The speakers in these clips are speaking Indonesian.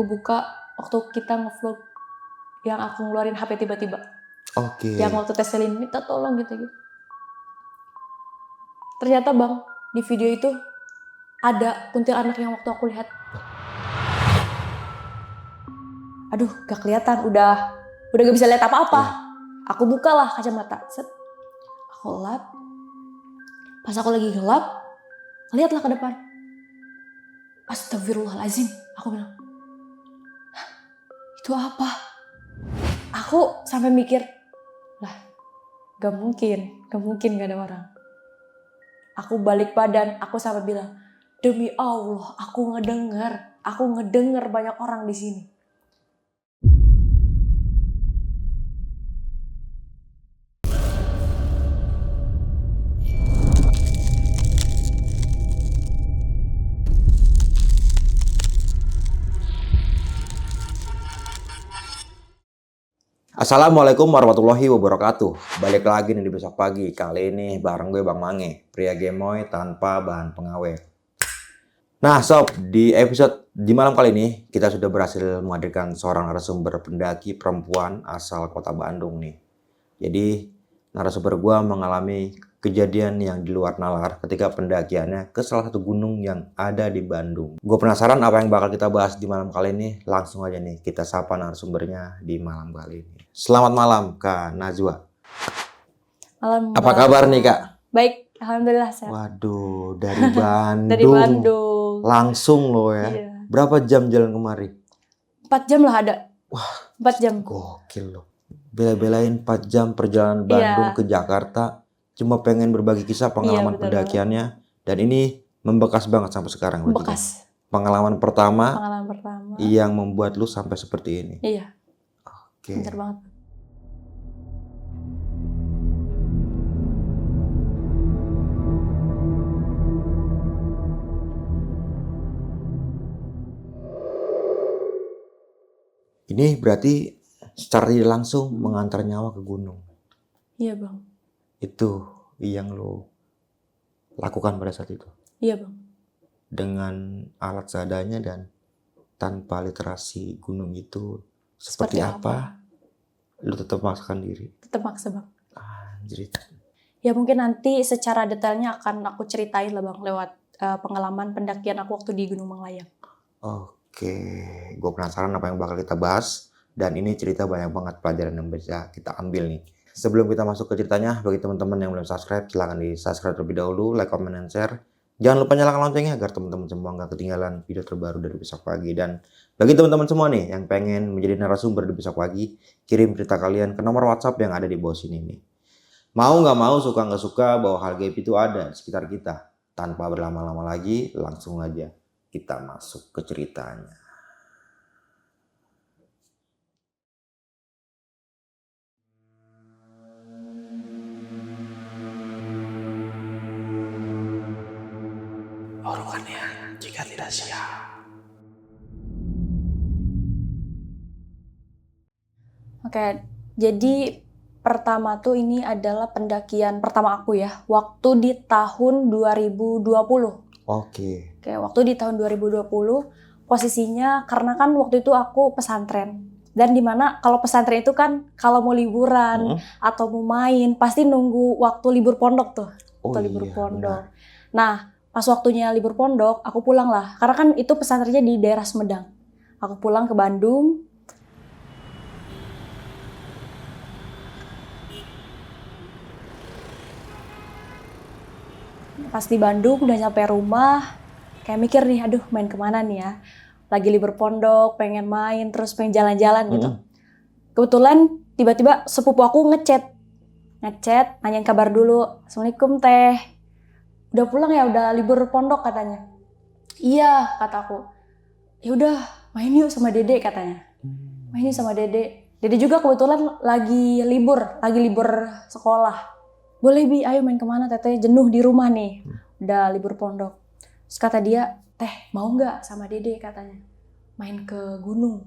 Aku buka waktu kita ngevlog yang aku ngeluarin HP tiba-tiba. Oke. Yang waktu tes Selin minta tolong gitu. Ternyata Bang, di video itu ada kuntilanak yang waktu aku lihat. Aduh, gak kelihatan, udah gak bisa lihat apa-apa. Aku bukalah kacamata. Set. Aku lap. Pas aku lagi gelap, lihatlah ke depan. Astagfirullahaladzim, aku bilang. Itu apa? Aku sampai mikir, lah gak mungkin gak ada orang. Aku balik badan, aku sampai bilang, demi Allah, aku ngedenger banyak orang di sini. Assalamualaikum warahmatullahi wabarakatuh. Balik lagi nih di Besok Pagi. Kali ini bareng gue Bang Mange, pria gemoy tanpa bahan pengawet. Nah sob, di episode di malam kali ini kita sudah berhasil menghadirkan seorang narasumber pendaki perempuan asal kota Bandung nih. Jadi narasumber gue mengalami kejadian yang di luar nalar ketika pendakiannya ke salah satu gunung yang ada di Bandung. Gue penasaran apa yang bakal kita bahas di malam kali ini. Langsung aja nih kita sapa narasumbernya di malam kali ini. Selamat malam Kak Najwa. Malam. Apa kabar nih Kak? Baik, alhamdulillah sehat. Waduh, dari Bandung. Dari Bandung. Langsung loh ya. Iya. Berapa jam jalan kemari? 4 jam lah ada. Wah, 4 jam. Gokil loh. Bela-belain 4 jam perjalanan Bandung ke Jakarta. Cuma pengen berbagi kisah pengalaman pendakiannya. Dan ini membekas banget sampai sekarang. Membekas. Pengalaman pertama yang membuat lu sampai seperti ini. Iya. Oke. Bener banget. Ini berarti secara tidak langsung mengantar nyawa ke gunung. Iya Bang. Itu yang lo lakukan pada saat itu? Iya Bang. Dengan alat seadanya dan tanpa literasi gunung itu seperti apa? Lo tetap memaksakan diri? Tetap maksa Bang. Anjir. Ya mungkin nanti secara detailnya akan aku ceritain lah Bang lewat pengalaman pendakian aku waktu di Gunung Manglayang. Oke, gue penasaran apa yang bakal kita bahas. Dan ini cerita banyak banget pelajaran yang bisa kita ambil nih. Sebelum kita masuk ke ceritanya, bagi teman-teman yang belum subscribe, silahkan di subscribe terlebih dahulu, like, comment, dan share. Jangan lupa nyalakan loncengnya agar teman-teman semua nggak ketinggalan video terbaru dari Besok Pagi. Dan bagi teman-teman semua nih yang pengen menjadi narasumber di Besok Pagi, kirim cerita kalian ke nomor WhatsApp yang ada di bawah sini nih. Mau nggak mau, suka nggak suka, bahwa hal gaib itu ada di sekitar kita. Tanpa berlama-lama lagi, langsung aja kita masuk ke ceritanya. Urukannya jika tidak siap. Oke, jadi pertama tuh ini adalah pendakian pertama aku ya, waktu di tahun 2020. Oke, waktu di tahun 2020 posisinya karena kan waktu itu aku pesantren. Dan dimana kalau pesantren itu kan kalau mau liburan atau mau main pasti nunggu waktu libur pondok tuh. Libur pondok. Benar. Nah, pas waktunya libur pondok, aku pulang lah. Karena kan itu pesantrennya di daerah Sumedang. Aku pulang ke Bandung. Pas di Bandung udah nyampe rumah, kayak mikir nih, aduh main kemana nih ya. Lagi libur pondok, pengen main, terus pengen jalan-jalan gitu. Kebetulan tiba-tiba sepupu aku ngechat, nanyain kabar dulu. Assalamualaikum teh. Udah pulang ya, udah libur pondok katanya. Iya, kata aku. Ya udah, main yuk sama Dede katanya. Main yuk sama Dede. Dede juga kebetulan lagi libur sekolah. Boleh Bi, ayo main kemana teteh, jenuh di rumah nih. Udah libur pondok. Terus kata dia, teh mau gak sama Dede katanya. Main ke gunung.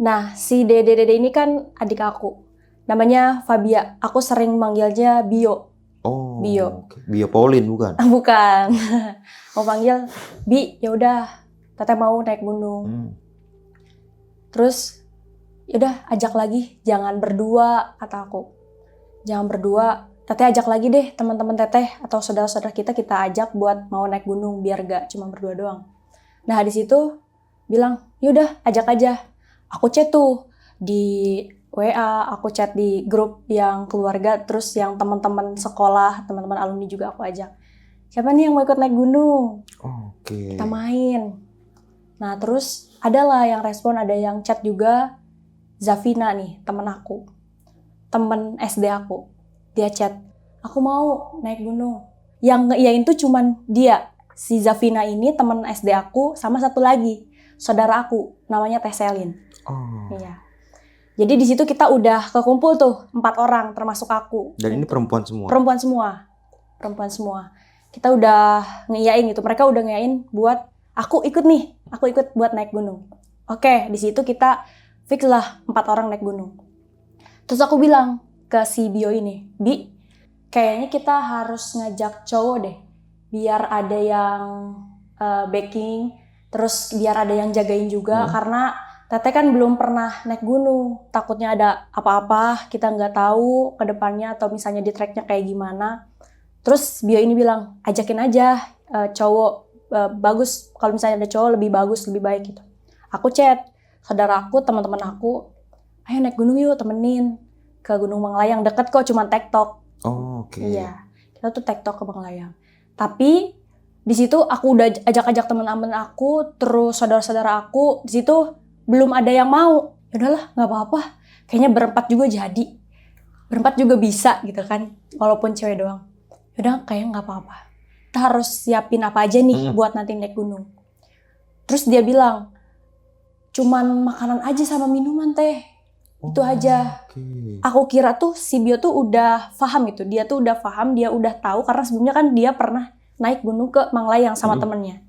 Nah si Dede ini kan adik aku. Namanya Fabia, aku sering manggilnya Bio. Oh, Bio. Bio Pauline bukan? Bukan. Mau panggil Bi, ya udah, teteh mau naik gunung. Terus yaudah ajak lagi, jangan berdua, kata aku. Jangan berdua, teteh ajak lagi deh teman-teman teteh atau saudara-saudara kita ajak buat mau naik gunung biar gak cuma berdua doang. Nah di situ bilang yaudah ajak aja. Aku chat tuh di WA, aku chat di grup yang keluarga, terus yang teman-teman sekolah, teman-teman alumni juga aku ajak. Siapa nih yang mau ikut naik gunung? Oke. Kita main. Nah terus adalah yang respon, ada yang chat juga. Zafina nih, temen aku. Temen SD aku. Dia chat, aku mau naik gunung. Yang ngeiyain tuh cuman dia. Si Zafina ini temen SD aku sama satu lagi. Saudara aku, namanya Teh Selin. Iya. Jadi di situ kita udah kekumpul tuh 4 orang termasuk aku. Dan ini perempuan semua? Perempuan semua. Kita udah ngeiyain gitu. Mereka udah ngeiyain buat aku ikut buat naik gunung. Oke, di situ kita fix lah 4 orang naik gunung. Terus aku bilang ke si Bio ini, Bi, kayaknya kita harus ngajak cowok deh. Biar ada yang backing, terus biar ada yang jagain juga. Karena Teteh kan belum pernah naik gunung. Takutnya ada apa-apa, kita nggak tahu ke depannya atau misalnya di treknya kayak gimana. Terus Bio ini bilang, ajakin aja cowok, bagus. Kalau misalnya ada cowok lebih bagus, lebih baik gitu. Aku chat saudara aku, teman-teman aku, ayo naik gunung yuk, temenin ke Gunung Manglayang, deket kok, cuma tektok. Oke. Iya, kita tuh tektok ke Manglayang. Tapi di situ aku udah ajak-ajak teman-teman aku, terus saudara-saudara aku, di situ belum ada yang mau. Yaudahlah, nggak apa-apa. Kayaknya berempat juga jadi, berempat juga bisa gitu kan, walaupun cewek doang. Yaudah, kayaknya nggak apa-apa. Kita harus siapin apa aja nih buat nanti naik gunung. Terus dia bilang, cuman makanan aja sama minuman teh. Itu aja. Aku kira tuh si Bio tuh udah paham gitu. Dia tuh udah paham, dia udah tahu karena sebelumnya kan dia pernah naik gunung ke Manglayang sama temennya.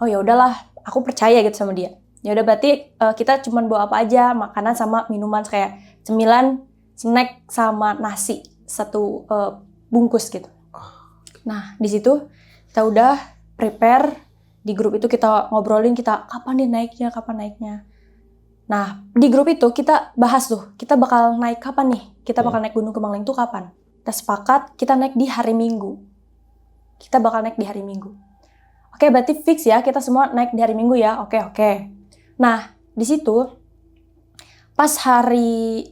Oh ya udahlah, aku percaya gitu sama dia. Ya udah berarti kita cuman bawa apa aja, makanan sama minuman kayak cemilan, snack sama nasi 1 bungkus gitu. Nah, di situ kita udah prepare. Di grup itu kita ngobrolin, kita kapan naiknya. Nah, di grup itu kita bahas tuh, kita bakal naik kapan nih? Kita bakal naik gunung ke Manglayang tuh kapan? Kita sepakat, kita naik di hari Minggu. Kita bakal naik di hari Minggu. Oke, berarti fix ya, kita semua naik di hari Minggu ya. Oke. Nah, di situ pas hari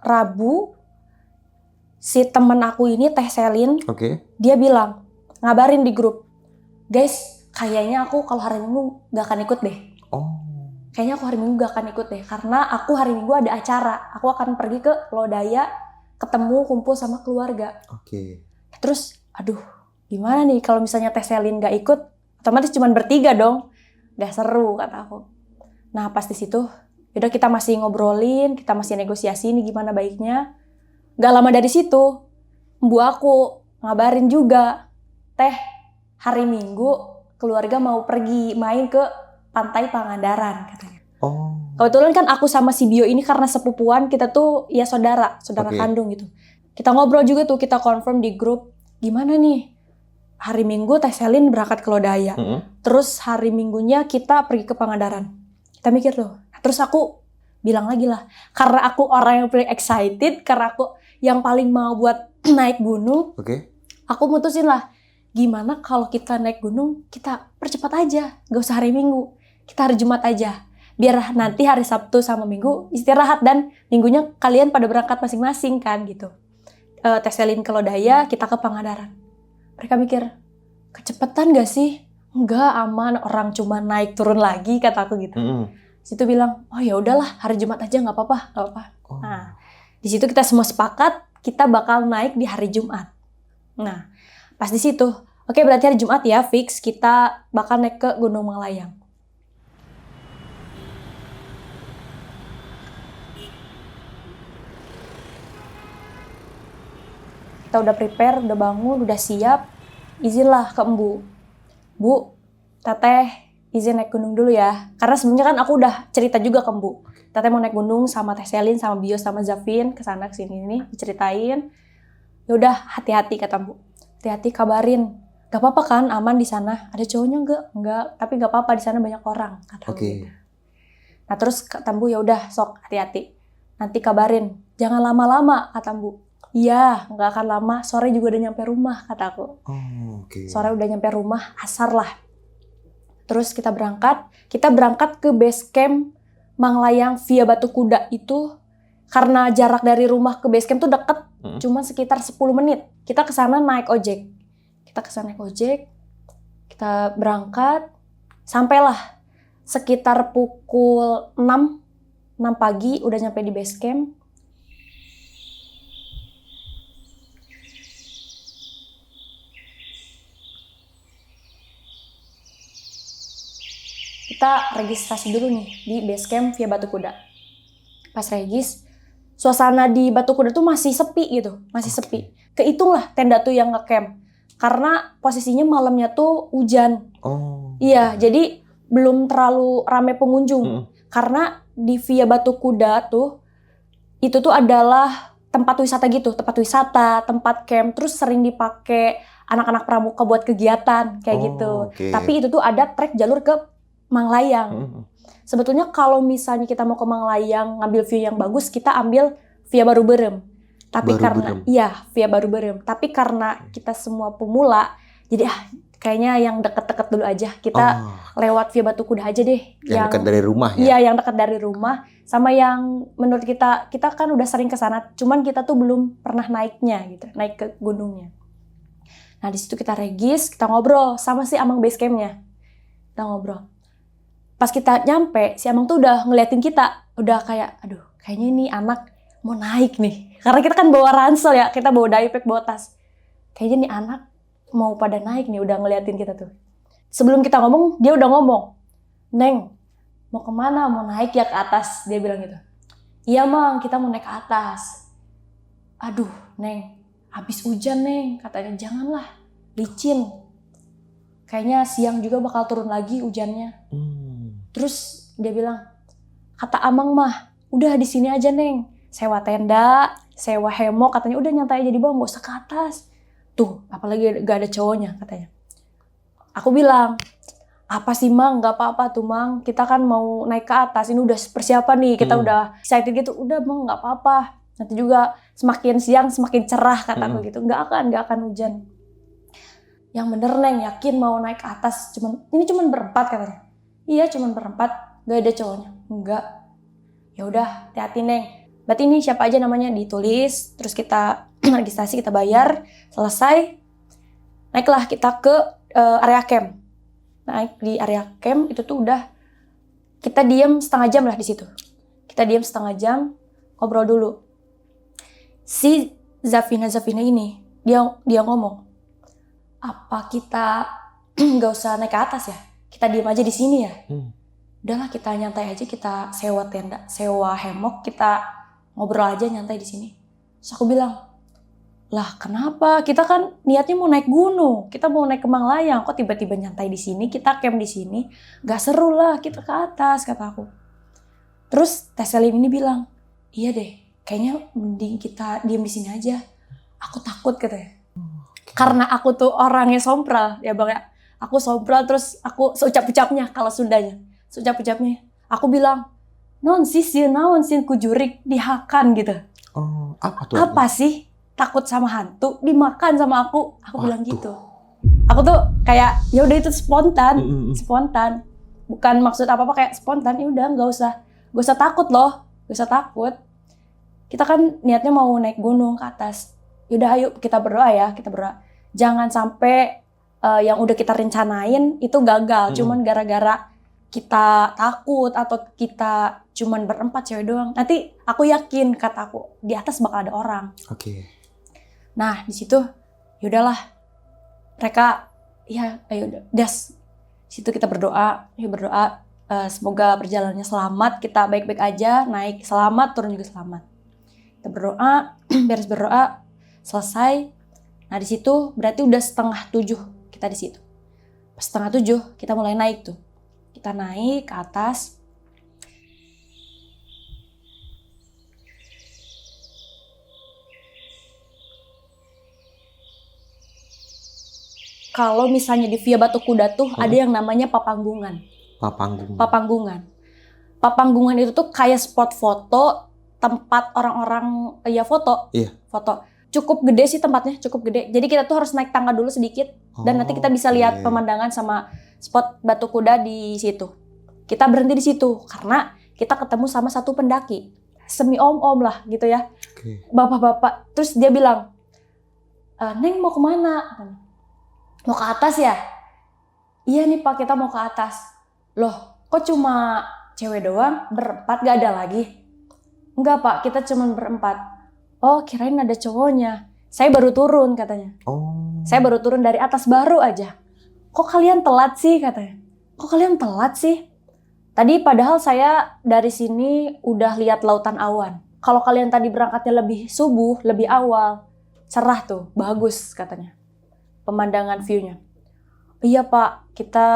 Rabu, si temen aku ini, Teh Selin, dia bilang, ngabarin di grup, guys, kayaknya aku kalau hari Minggu gak akan ikut deh. Kayaknya aku hari Minggu gak akan ikut deh, karena aku hari Minggu ada acara. Aku akan pergi ke Lodaya, ketemu, kumpul sama keluarga. Terus, aduh, gimana nih kalau misalnya Teh Selin gak ikut, otomatis cuma bertiga dong. Gak seru, kata aku. Nah, pas di situ, yaudah kita masih ngobrolin, kita masih negosiasi nih gimana baiknya. Gak lama dari situ, Mbu aku ngabarin juga, Teh, hari Minggu keluarga mau pergi main ke Pantai Pangandaran, katanya. Kebetulan kan aku sama si Bio ini karena sepupuan, kita tuh ya saudara kandung gitu. Kita ngobrol juga tuh, kita confirm di grup, gimana nih? Hari Minggu Teh Selin berangkat ke Lodaya. Terus hari Minggunya kita pergi ke Pangandaran. Kita mikir tuh. Terus aku bilang lagi lah, karena aku orang yang paling excited, karena aku yang paling mau buat naik gunung, aku mutusin lah, gimana kalau kita naik gunung, kita percepat aja, gak usah hari Minggu. Kita hari Jumat aja, biar nanti hari Sabtu sama Minggu istirahat dan Minggunya kalian pada berangkat masing-masing kan gitu. Teh Selin ke Lodaya, kita ke Pangandaran. Mereka mikir, kecepetan gak sih? Enggak, aman, orang cuma naik turun lagi, kata aku gitu. Situ bilang, oh ya udahlah hari Jumat aja nggak apa-apa. Nah, di situ kita semua sepakat kita bakal naik di hari Jumat. Nah, pas di situ, oke berarti hari Jumat ya fix kita bakal naik ke Gunung Manglayang. Kita udah prepare, udah bangun, udah siap, izinlah ke Mbu. Bu, Teteh izin naik gunung dulu ya. Karena sebelumnya kan aku udah cerita juga ke Mbu. Teteh mau naik gunung sama Teh Selin, sama Bio, sama Zafin, kesana kesini nih, diceritain. Ya udah hati-hati kata Mbu. Hati-hati kabarin. Gak apa-apa kan, aman di sana. Ada cowoknya enggak? Enggak, tapi gak apa-apa di sana banyak orang kata Mbu. Nah terus kata Ambu, ya udah sok hati-hati. Nanti kabarin, jangan lama-lama kata Ambu. Iya, nggak akan lama, sore juga udah nyampe rumah kataku. Oh, oke. Sore udah nyampe rumah, asar lah. Terus kita berangkat ke base camp Manglayang via Batu Kuda itu. Karena jarak dari rumah ke base camp tuh deket, cuma sekitar 10 menit. Kita kesana naik ojek. Kita berangkat, sampailah sekitar pukul 6 pagi udah nyampe di base camp. Kita registrasi dulu nih di base camp via Batu Kuda. Pas regis, suasana di Batu Kuda tuh masih sepi gitu, sepi. Kehitung lah tenda tuh yang ngecamp. Karena posisinya malamnya tuh hujan. Oh. Iya, jadi belum terlalu ramai pengunjung. Karena di via Batu Kuda tuh, itu tuh adalah tempat wisata gitu, tempat camp, terus sering dipakai anak-anak pramuka buat kegiatan kayak gitu. Okay. Tapi itu tuh ada trek jalur ke Manglayang. Sebetulnya kalau misalnya kita mau ke Manglayang ngambil view yang bagus, kita ambil via Baru Berem. Tapi via Baru Berem. Tapi karena kita semua pemula, jadi kayaknya yang deket-deket dulu aja. Kita lewat via Batu Kuda aja deh. Yang dekat dari rumah ya? Iya, yang dekat dari rumah. Sama yang menurut kita kan udah sering ke sana, cuman kita tuh belum pernah naiknya gitu, naik ke gunungnya. Nah di situ kita regis, kita ngobrol sama si Amang base campnya. Kita ngobrol. Pas kita nyampe, si Amang tuh udah ngeliatin kita. Udah kayak, aduh kayaknya ini anak mau naik nih. Karena kita kan bawa ransel ya, kita bawa daypack, bawa tas. Kayaknya nih anak mau pada naik nih, udah ngeliatin kita tuh. Sebelum kita ngomong, dia udah ngomong. Neng, mau kemana? Mau naik ya ke atas? Dia bilang gitu. Iya Mang, kita mau naik ke atas. Aduh Neng, habis hujan Neng. Katanya janganlah, licin. Kayaknya siang juga bakal turun lagi hujannya. Terus dia bilang, kata Amang mah, udah di sini aja Neng. Sewa tenda, sewa hemok, katanya udah nyantai aja di bawah, gak usah ke atas. Tuh, apalagi gak ada cowoknya katanya. Aku bilang, apa sih Mang, gak apa-apa tuh Mang. Kita kan mau naik ke atas, ini udah persiapan nih. Kita udah excited gitu, udah Mang gak apa-apa. Nanti juga semakin siang semakin cerah kataku gitu. Gak akan hujan. Yang bener Neng, yakin mau naik ke atas. Ini cuman berempat katanya. Iya cuman berempat, gak ada cowoknya. Enggak. Ya udah, hati-hati Neng. Berarti ini siapa aja namanya ditulis, terus kita registrasi, kita bayar, selesai. Naiklah kita ke area camp. Naik di area camp itu tuh udah kita diam setengah jam lah di situ. Kita diam setengah jam, ngobrol dulu. Si Zafina ini dia ngomong, apa kita nggak usah naik ke atas ya? Kita diam aja di sini ya. Udahlah kita nyantai aja, kita sewa tenda, sewa hemok, kita ngobrol aja nyantai di sini. Terus aku bilang, lah kenapa? Kita kan niatnya mau naik gunung, kita mau naik ke Manglayang, kok tiba-tiba nyantai di sini, kita camp di sini, gak seru lah kita ke atas, kata aku. Terus Teh Selim ini bilang, iya deh, kayaknya mending kita diam di sini aja. Aku takut katanya. Karena aku tuh orangnya sompral, ya Bang ya. Aku sompral terus aku seucap-ucapnya kalau Sundanya. Seucap-ucapnya. Aku bilang, non sih naon sih kujurik dihakan gitu. Oh, apa tuh? Apa sih? Takut sama hantu dimakan sama aku. Aku bilang gitu. Aku tuh kayak ya udah itu spontan. Bukan maksud apa-apa, kayak spontan. Ya udah nggak usah takut loh. Nggak usah takut. Kita kan niatnya mau naik gunung ke atas. Yaudah ayo kita berdoa ya, kita berdoa. Jangan sampai yang udah kita rencanain itu gagal. Cuman gara-gara kita takut atau kita cuman berempat cewek doang. Nanti aku yakin, kataku, di atas bakal ada orang. Oke. Nah, di situ yaudahlah. Mereka ya ayo das. Situ kita berdoa, semoga perjalanannya selamat, kita baik-baik aja, naik selamat, turun juga selamat. Kita berdoa, beres berdoa, selesai. Nah, di situ berarti udah 6:30 kita di situ. Pas 6:30 kita mulai naik tuh. Kita naik ke atas. Kalau misalnya di via Batu Kuda tuh ada yang namanya papanggungan. Papanggungan itu tuh kayak spot foto, tempat orang-orang ya foto. Iya. Foto. Cukup gede sih tempatnya, cukup gede. Jadi kita tuh harus naik tangga dulu sedikit dan nanti kita bisa lihat pemandangan sama spot batu kuda di situ. Kita berhenti di situ karena kita ketemu sama satu pendaki. Semi om-om lah gitu ya. Oke. Bapak-bapak. Terus dia bilang, "Neng mau kemana?" "Mau ke atas ya?" "Iya nih Pak, kita mau ke atas." "Loh, kok cuma cewek doang? Berempat gak ada lagi?" "Enggak Pak, kita cuma berempat." "Oh, kirain ada cowoknya. Saya baru turun," katanya. Oh. "Saya baru turun dari atas baru aja." "Kok kalian telat sih?" katanya. "Kok kalian telat sih? Tadi padahal saya dari sini udah lihat lautan awan. Kalau kalian tadi berangkatnya lebih subuh, lebih awal, cerah tuh, bagus," katanya. Pemandangan view-nya. "Iya Pak, kita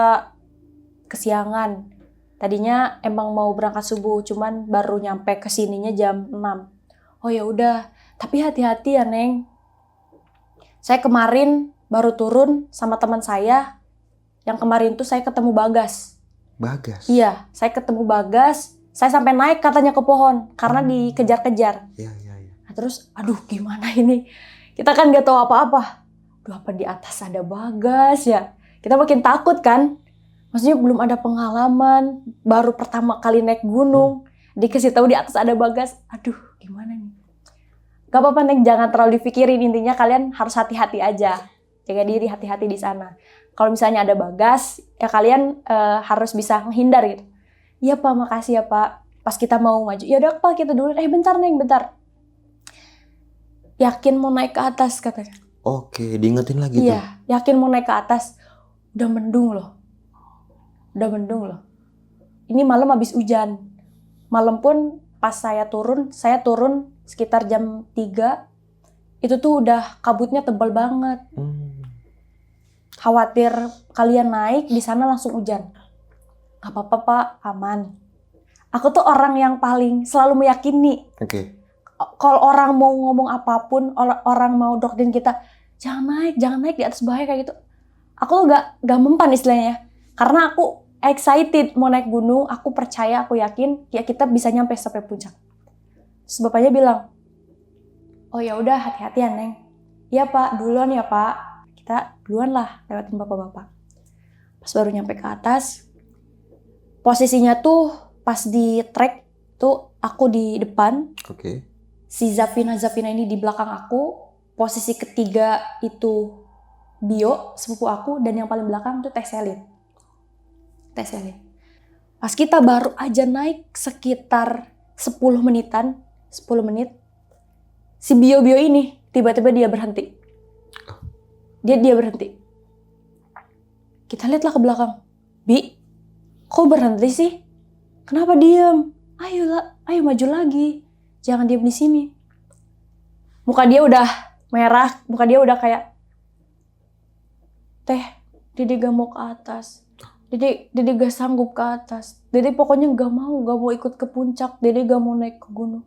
kesiangan. Tadinya emang mau berangkat subuh, cuman baru nyampe kesininya jam 6. "Oh ya udah, tapi hati-hati ya Neng. Saya kemarin baru turun sama teman saya. Yang kemarin tuh saya ketemu Bagas." Bagas. "Iya, saya ketemu Bagas. Saya sampai naik katanya ke pohon karena dikejar-kejar." Iya. Nah, terus, aduh gimana ini? Kita kan gak tahu apa-apa. Aduh, apa di atas ada Bagas ya? Kita makin takut kan? Maksudnya belum ada pengalaman, baru pertama kali naik gunung, dikasih tahu di atas ada Bagas. Aduh, gimana nih? Gak apa-apa Neng, jangan terlalu dipikirin. Intinya kalian harus hati-hati aja. Jaga diri, hati-hati di sana. Kalau misalnya ada Bagas, ya kalian harus bisa menghindar gitu. "Iya Pak, makasih ya Pak." Pas kita mau maju, "Ya udah Pak, kita dulu." Bentar Neng, bentar." "Yakin mau naik ke atas?" katanya. Oke, diingetin lagi tuh. "Iya, yakin mau naik ke atas. Udah mendung loh. Ini malam habis hujan. Malam pun pas saya turun sekitar jam 3. Itu tuh udah kabutnya tebal banget. Khawatir kalian naik di sana langsung hujan." "Gak apa-apa Pak, aman." Aku tuh orang yang paling selalu meyakini. Oke. Kalau orang mau ngomong apapun, orang mau doktrin kita, jangan naik di atas bahaya kayak gitu. Aku tuh gak mempan istilahnya. Karena aku excited mau naik gunung, aku percaya, aku yakin ya kita bisa nyampe sampai puncak. Terus bapaknya bilang, "Oh ya udah, hati-hati ya Neng." "Iya Pak, duluan ya Pak." Kita duluan lah lewatin bapak-bapak. Pas baru nyampe ke atas, posisinya tuh pas di trek tuh aku di depan. Oke. Si Zafina ini di belakang aku. Posisi ketiga itu Bio, sepupu aku, dan yang paling belakang tuh Teh Selin. Pas kita baru aja naik sekitar 10 menit, si Bio ini tiba-tiba dia berhenti. Dia berhenti. Kita lihatlah ke belakang. "Bi, kok berhenti sih? Kenapa diem? Ayo maju lagi. Jangan diem di sini." Muka dia udah merah, muka dia udah kayak, "Teh, Dede gak mau ke atas. Dede gak sanggup ke atas. Dede pokoknya gak mau ikut ke puncak. Dede gak mau naik ke gunung."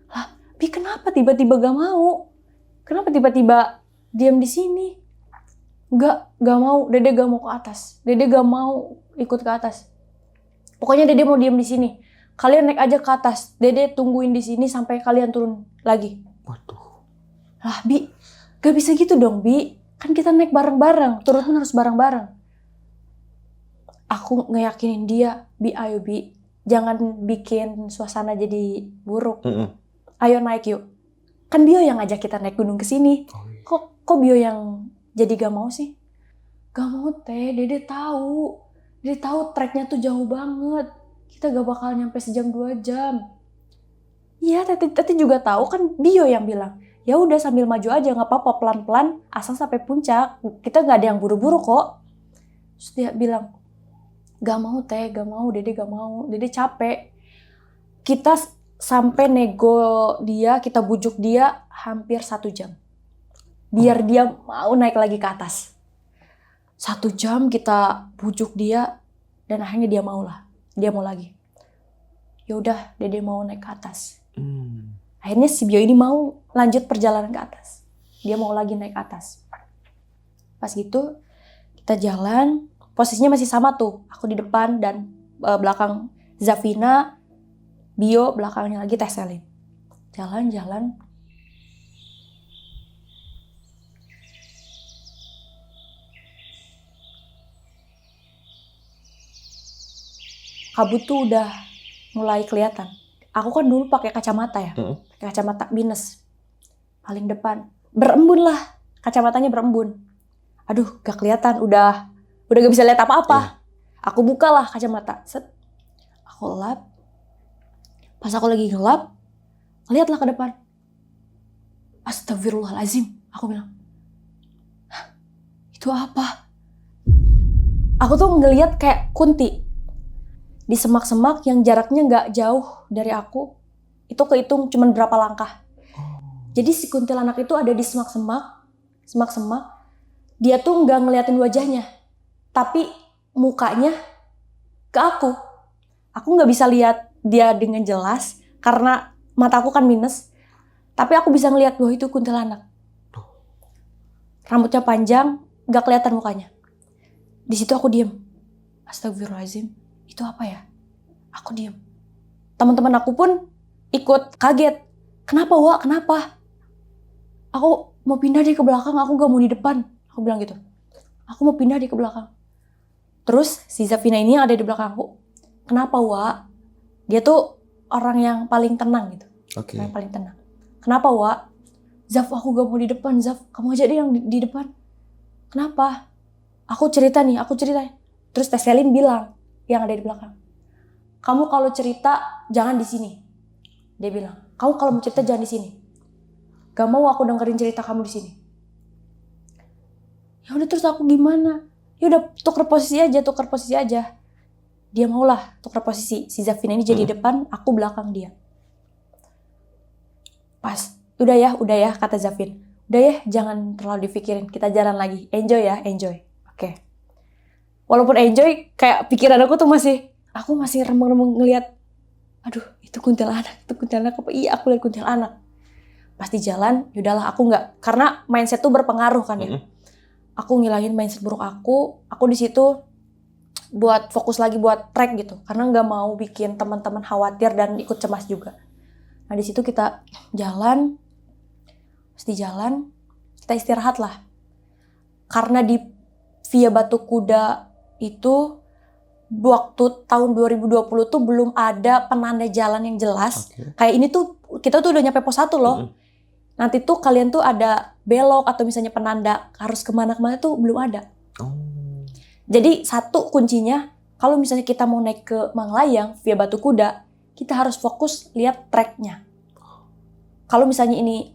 "Lah, Bi kenapa tiba-tiba gak mau? Kenapa tiba-tiba diem di sini?" Gak mau, Dede gak mau ke atas. Dede gak mau ikut ke atas. Pokoknya Dede mau diem di sini. Kalian naik aja ke atas. Dede tungguin di sini sampai kalian turun lagi. Waduh. "Lah Bi, gak bisa gitu dong Bi. Kan kita naik bareng-bareng. Turun harus bareng-bareng." Aku ngeyakinin dia, "Bi, ayo Bi. Jangan bikin suasana jadi buruk. Ayo naik yuk." Kan Bio yang ngajak kita naik gunung ke sini. Kok Bio yang jadi gak mau sih? "Gak mau Teh, Dede tahu treknya tuh jauh banget. Kita gak bakal nyampe sejam 2 jam. "Iya, Tete juga tahu, kan Bio yang bilang. Ya udah sambil maju aja, nggak apa-apa, pelan-pelan asal sampai puncak. Kita nggak ada yang buru-buru kok." Terus dia bilang, "Gak mau Teh, gak mau, Dede gak mau. Dede capek." Kita sampai nego dia, kita bujuk dia hampir 1 jam. Biar dia mau naik lagi ke atas. 1 jam kita bujuk dia dan akhirnya dia mau lah. Dia mau lagi. Ya udah, Dede mau naik ke atas. Akhirnya si Bio ini mau lanjut perjalanan ke atas. Dia mau lagi naik ke atas. Pas gitu kita jalan, posisinya masih sama tuh. Aku di depan dan belakang Zafina Bio belakangnya lagi Teh Selin. Jalan-jalan. Kabut tuh udah mulai kelihatan. Aku kan dulu pakai kacamata ya. Pakai kacamata minus. Paling depan. Berembun lah. Kacamatanya berembun. Aduh, gak kelihatan. Udah gak bisa lihat apa-apa. Aku bukalah kacamata. Set. Aku lap. Pas aku lagi ngelap, lihatlah ke depan. Astagfirullahalazim. Aku bilang, "Hah, itu apa?" Aku tuh ngelihat kayak kunti. Di semak-semak yang jaraknya gak jauh dari aku. Itu kehitung cuman berapa langkah. Jadi si kuntilanak itu ada di semak-semak. Dia tuh gak ngeliatin wajahnya. Tapi mukanya ke aku. Aku gak bisa lihat dia dengan jelas karena mataku kan minus. Tapi aku bisa ngelihat bahwa itu kuntilanak. Rambutnya panjang, gak kelihatan mukanya. Di situ aku diem. Astagfirullahaladzim, itu apa ya? Aku diem. Teman-teman aku pun ikut kaget. Kenapa, Wak? Kenapa? Aku mau pindah deh ke belakang, aku gak mau di depan. Aku bilang gitu. Aku mau pindah deh ke belakang. Terus si Zafina ini yang ada di belakang aku. Kenapa, Wak? Dia tuh orang yang paling tenang gitu. Yang paling tenang. Kenapa, Wak? Zaf, aku gak mau di depan, Zaf. Kamu aja deh yang di depan. Kenapa? Aku cerita. Terus Teh Selin bilang, yang ada di belakang. Kamu kalau cerita, jangan di sini. Dia bilang, kamu kalau mau cerita jangan di sini. Gak mau aku dengerin cerita kamu di sini. Ya udah, terus aku gimana? Ya udah, tukar posisi aja. Dia maulah tukar posisi. Si Zafina ini jadi depan, aku belakang dia. Pas, udah ya kata Zafin. Udah ya, jangan terlalu dipikirin. Kita jalan lagi. Enjoy ya, enjoy. Oke. Walaupun enjoy, kayak pikiran aku tuh aku masih remeng-remeng ngeliat. Aduh, itu kuntilanak apa? Iya, aku lihat kuntilanak. Pas di jalan, yaudahlah aku nggak. Karena mindset tuh berpengaruh kan ya. Aku ngilangin mindset buruk aku. Aku di situ buat fokus lagi buat track gitu. Karena nggak mau bikin teman-teman khawatir dan ikut cemas juga. Nah di situ kita jalan. Pas di jalan, kita istirahat lah. Karena di Via Batu Kuda itu waktu tahun 2020 tuh belum ada penanda jalan yang jelas. Kayak ini tuh kita tuh udah nyampe pos 1 loh. Nanti tuh kalian tuh ada belok atau misalnya penanda harus kemana-kemana tuh belum ada. Jadi satu kuncinya kalau misalnya kita mau naik ke Manglayang via Batu Kuda, kita harus fokus lihat treknya. Kalau misalnya ini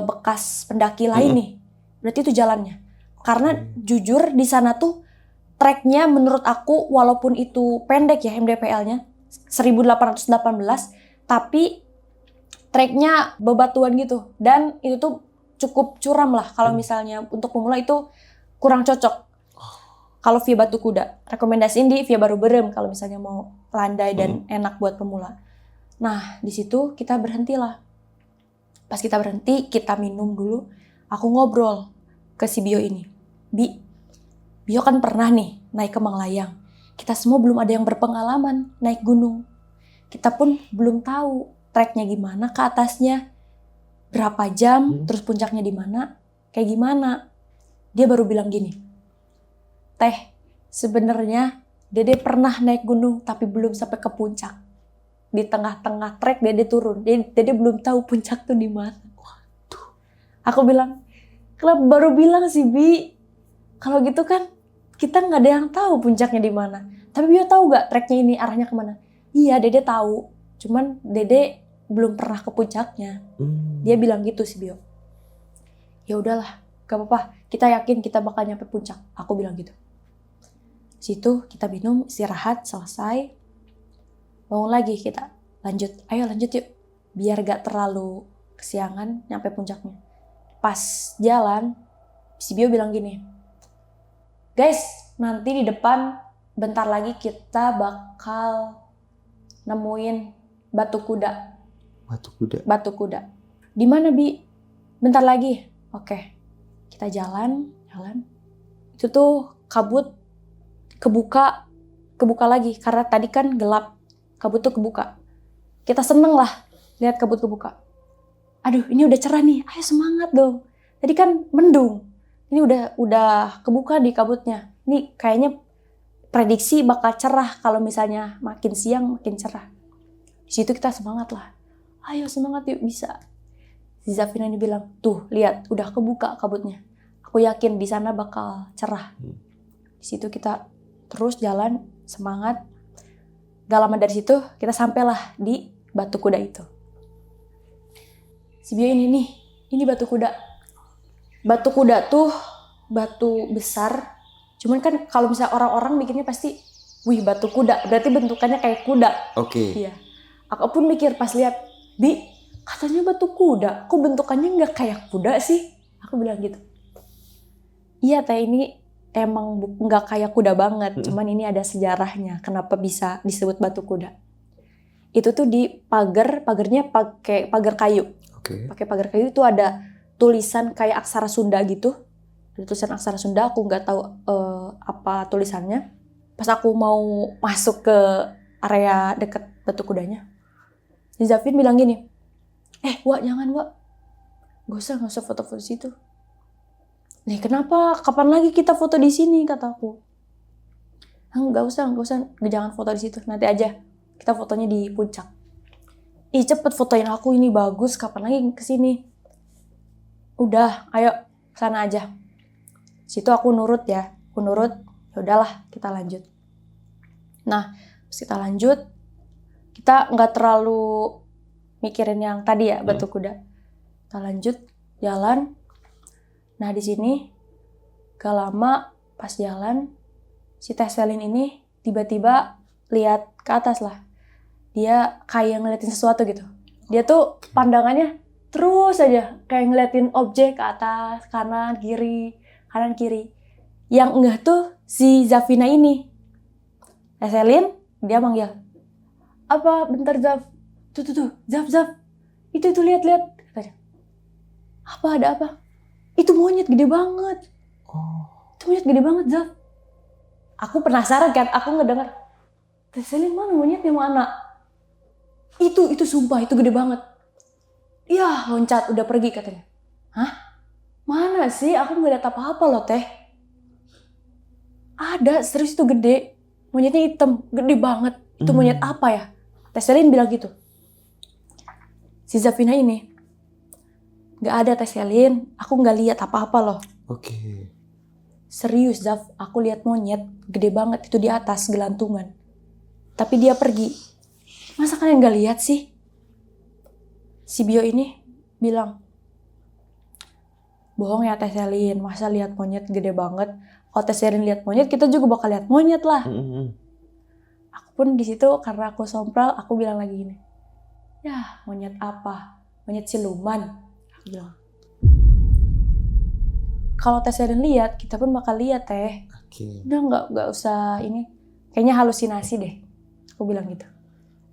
bekas pendaki lain nih, berarti itu jalannya. Karena jujur di sana tuh treknya menurut aku walaupun itu pendek ya MDPL-nya 1818, tapi treknya bebatuan gitu. Dan itu tuh cukup curam lah kalau misalnya untuk pemula itu kurang cocok. Kalau via Batu Kuda, rekomendasiin di via Baru Berem kalau misalnya mau landai dan enak buat pemula. Nah, di situ kita berhentilah. Pas kita berhenti, kita minum dulu. Aku ngobrol ke si Bio ini. Bio kan pernah nih naik ke Manglayang. Kita semua belum ada yang berpengalaman naik gunung. Kita pun belum tahu treknya gimana ke atasnya, berapa jam, terus puncaknya di mana, kayak gimana. Dia baru bilang gini, Teh, sebenarnya Dede pernah naik gunung tapi belum sampai ke puncak. Di tengah-tengah trek Dede turun. Dede belum tahu puncak tuh di mana. Waduh. Aku bilang, kenapa baru bilang sih, Bi? Kalau gitu kan kita nggak ada yang tahu puncaknya di mana. Tapi Bio tahu nggak treknya ini arahnya kemana? Iya, Dede tahu. Cuman Dede belum pernah ke puncaknya. Dia bilang gitu sih Bio. Ya udahlah, gak apa-apa. Kita yakin kita bakal nyampe puncak. Aku bilang gitu. Situ kita minum, istirahat, selesai. Bangun lagi kita. Lanjut. Ayo lanjut yuk. Biar gak terlalu kesiangan nyampe puncaknya. Pas jalan, si Bio bilang gini. Guys, nanti di depan bentar lagi kita bakal nemuin Batu Kuda. Batu Kuda. Di mana, Bi? Bentar lagi. Oke. Kita jalan. Itu tuh kabut kebuka lagi karena tadi kan gelap. Kabut tuh kebuka. Kita seneng lah lihat kabut kebuka. Aduh, ini udah cerah nih, ayo semangat dong. Tadi kan mendung, ini udah kebuka di kabutnya. Ini kayaknya prediksi bakal cerah kalau misalnya makin siang makin cerah. Di situ kita semangat lah. Ayo semangat yuk, bisa. Si Zafina ini bilang, tuh lihat udah kebuka kabutnya. Aku yakin di sana bakal cerah. Di situ kita terus jalan semangat. Gak lama dari situ kita sampailah di batu kuda itu. Si Bio ini batu kuda. Batu kuda tuh batu besar. Cuman kan kalau misalnya orang-orang mikirnya pasti, wih batu kuda, berarti bentukannya kayak kuda. Oke. Iya. Aku pun mikir pas lihat, Bi, katanya batu kuda, kok bentukannya nggak kayak kuda sih? Aku bilang gitu. Iya teh, ini emang nggak kayak kuda banget, cuman ini ada sejarahnya kenapa bisa disebut batu kuda. Itu tuh di pagarnya pakai pagar kayu. Oke. Pakai pagar kayu itu ada tulisan kayak aksara Sunda gitu. Ada tulisan aksara Sunda, aku nggak tahu apa tulisannya. Pas aku mau masuk ke area deket batu kudanya, si Zafin bilang gini, Wak jangan Wak, gak usah foto-foto di situ. Nih kenapa? Kapan lagi kita foto di sini? Kata aku. Nggak usah, jangan foto di situ. Nanti aja kita fotonya di puncak. Cepet fotoin aku, ini bagus. Kapan lagi kesini? Udah, ayo sana aja. Situ aku nurut ya. Aku nurut. Ya udahlah, kita lanjut. Nah, pas kita lanjut, kita nggak terlalu mikirin yang tadi ya, batu kuda. Kita lanjut jalan. Nah di sini gak lama pas jalan, si Teh Selin ini tiba-tiba lihat ke atas lah. Dia kayak ngeliatin sesuatu gitu. Dia tuh pandangannya terus aja kayak ngeliatin objek ke atas, kanan kiri. Yang enggak tuh si Zafina ini. Teh Selin dia manggil, apa bentar Zaf, tuh Zaf, itu lihat katanya. Ada apa? Itu monyet gede banget. Itu monyet gede banget, Zaf. Aku penasaran kan, aku ngedengar. Teh Selin mana monyetnya mana? Itu sumpah, itu gede banget. Ya, loncat, udah pergi katanya. Hah? Mana sih? Aku nggak lihat apa-apa loh, Teh. Ada, serius itu gede. Monyetnya hitam, gede banget. Itu monyet apa ya? Teh Selin bilang gitu. Si Zafina ini, nggak ada Teh Selin, aku nggak lihat apa-apa loh. Oke. Serius Zaf, aku lihat monyet gede banget itu di atas gelantungan. Tapi dia pergi. Masa kalian nggak lihat sih? Si Bio ini bilang, bohong ya Teh Selin, masa lihat monyet gede banget? Kalau Teh Selin lihat monyet, kita juga bakal lihat monyet lah. Aku pun di situ karena aku sompral, aku bilang lagi gini, ya monyet apa? Monyet siluman. Aku bilang. Kalau Teh Selin lihat, kita pun bakal lihat Teh. Udah nggak usah ini. Kayaknya halusinasi deh. Aku bilang gitu.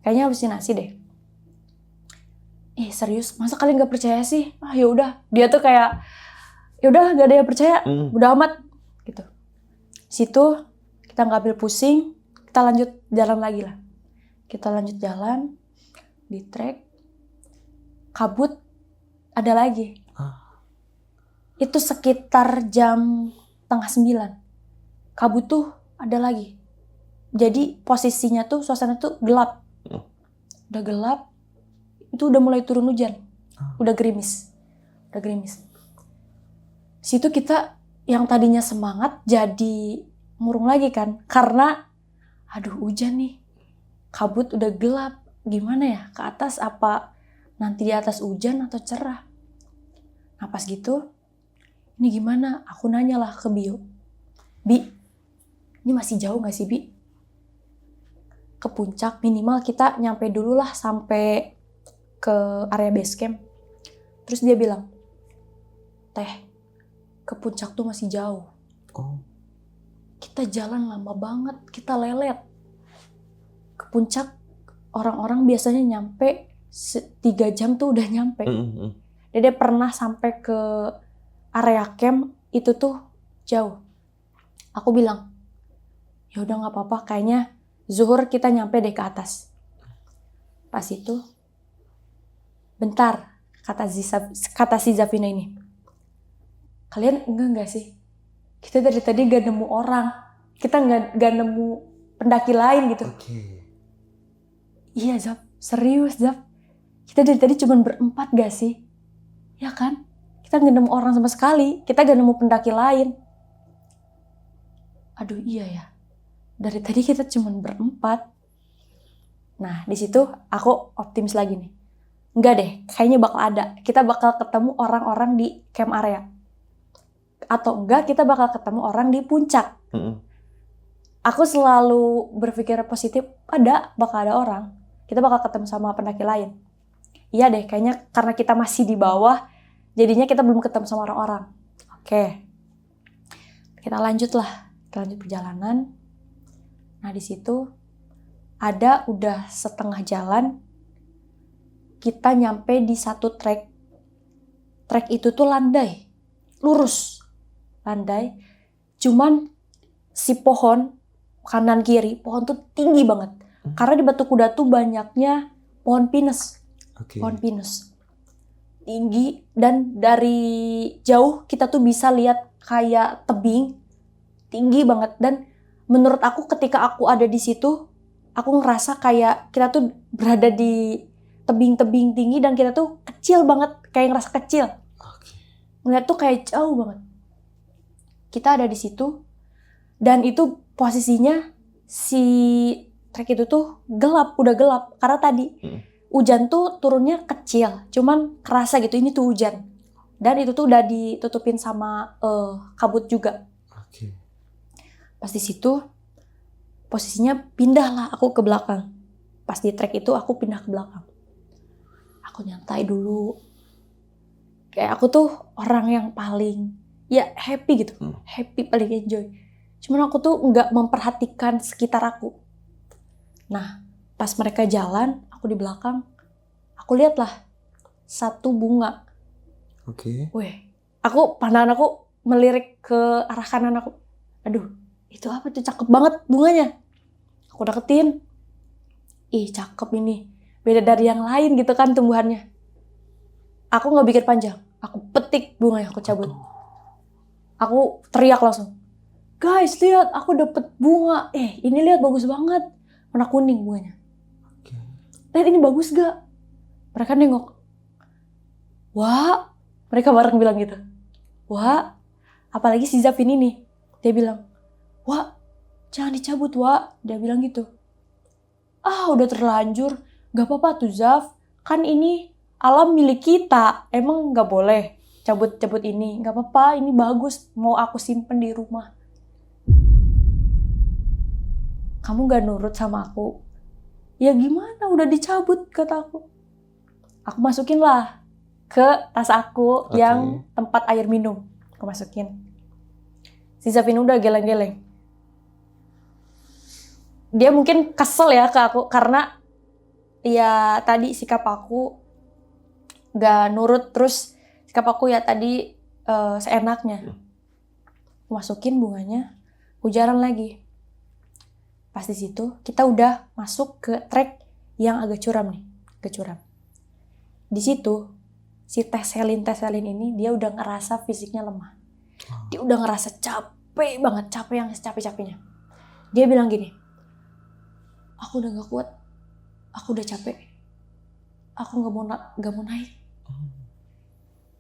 Kayaknya halusinasi deh. Serius, masa kalian nggak percaya sih? Ya udah. Dia tuh kayak, ya udah nggak ada yang percaya. Udah amat gitu. Situ kita nggak ambil pusing, kita lanjut jalan lagi lah. Kita lanjut jalan di trek. Kabut ada lagi. Itu sekitar jam 8:30. Kabut tuh ada lagi. Jadi posisinya tuh, suasana tuh gelap. Udah gelap, itu udah mulai turun hujan. Udah gerimis. Situ kita yang tadinya semangat jadi murung lagi kan. Karena, aduh hujan nih. Kabut udah gelap. Gimana ya? Ke atas apa nanti di atas hujan atau cerah? Nah pas gitu, ini gimana? Aku nanyalah ke Bio. Bi, ini masih jauh gak sih Bi? Ke puncak minimal kita nyampe dulu lah sampai ke area base camp. Terus dia bilang, Teh, ke puncak tuh masih jauh. Kita jalan lama banget, kita lelet. Ke puncak orang-orang biasanya nyampe 3 jam tuh udah nyampe. Dia pernah sampai ke area camp itu tuh jauh. Aku bilang, ya udah nggak apa-apa, kayaknya zuhur kita nyampe deh ke atas. Pas itu, bentar, kata si Zafina ini. Kalian enggak gak sih? Kita dari tadi gak nemu orang. Kita gak nemu pendaki lain gitu. Iya Zaf, serius Zaf. Kita dari tadi cuma berempat gak sih? Ya kan? Kita gak nemu orang sama sekali. Kita gak nemu pendaki lain. Aduh iya ya. Dari tadi kita cuma berempat. Nah, di situ aku optimis lagi nih. Enggak deh, kayaknya bakal ada. Kita bakal ketemu orang-orang di camp area. Atau enggak, kita bakal ketemu orang di puncak. Aku selalu berpikir positif, bakal ada orang. Kita bakal ketemu sama pendaki lain. Iya deh, kayaknya karena kita masih di bawah, jadinya kita belum ketemu sama orang-orang. Oke. Kita lanjut perjalanan. Nah, di situ udah setengah jalan, kita nyampe di satu trek. Trek itu tuh landai, lurus, landai. Cuman si pohon kanan kiri, pohon tuh tinggi banget. Karena di Batu Kuda tuh banyaknya pohon pinus. Pohon pinus tinggi, dan dari jauh kita tuh bisa lihat kayak tebing tinggi banget. Dan menurut aku ketika aku ada di situ, aku ngerasa kayak kita tuh berada di tebing-tebing tinggi dan kita tuh kecil banget, kayak ngerasa kecil. Ngeliat tuh kayak jauh banget. Kita ada di situ dan itu posisinya si trek itu tuh udah gelap karena tadi hujan tuh turunnya kecil, cuman kerasa gitu ini tuh hujan. Dan itu tuh udah ditutupin sama kabut juga. Pas di situ posisinya pindahlah aku ke belakang. Pas di trek itu aku pindah ke belakang. Aku nyantai dulu. Kayak aku tuh orang yang paling happy gitu. Happy, paling enjoy. Cuman aku tuh nggak memperhatikan sekitar aku. Nah, pas mereka jalan, aku di belakang, aku lihatlah satu bunga. Pandangan aku melirik ke arah kanan aku. Aduh, itu apa tuh, cakep banget bunganya. Aku deketin. Ih, cakep ini. Beda dari yang lain gitu kan tumbuhannya. Aku gak pikir panjang. Aku petik bunganya, aku cabut. Aku teriak langsung. Guys, lihat, aku dapet bunga. Ini lihat, bagus banget. Warna kuning bunganya. Lihat, ini bagus gak? Mereka nengok. Wah, mereka bareng bilang gitu. Wah, apalagi si Zaf ini nih. Dia bilang, wah, jangan dicabut, Wak. Dia bilang gitu. Udah terlanjur. Gak apa-apa tuh, Zaf. Kan ini alam milik kita. Emang gak boleh cabut-cabut ini? Gak apa-apa, ini bagus. Mau aku simpen di rumah. Kamu gak nurut sama aku? Ya gimana, udah dicabut, kata aku. Aku masukin lah ke tas aku yang tempat air minum. Aku masukin. Si Zaf ini udah geleng-geleng. Dia mungkin kesel ya ke aku karena ya tadi sikap aku gak nurut, terus sikap aku ya tadi seenaknya. Masukin bunganya, hujaran lagi. Pas di situ kita udah masuk ke trek yang agak curam nih, Di situ si Teselin ini dia udah ngerasa fisiknya lemah. Dia udah ngerasa capek banget, capek yang secapek-capeknya. Dia bilang gini, aku udah gak kuat, aku udah capek, aku gak mau naik.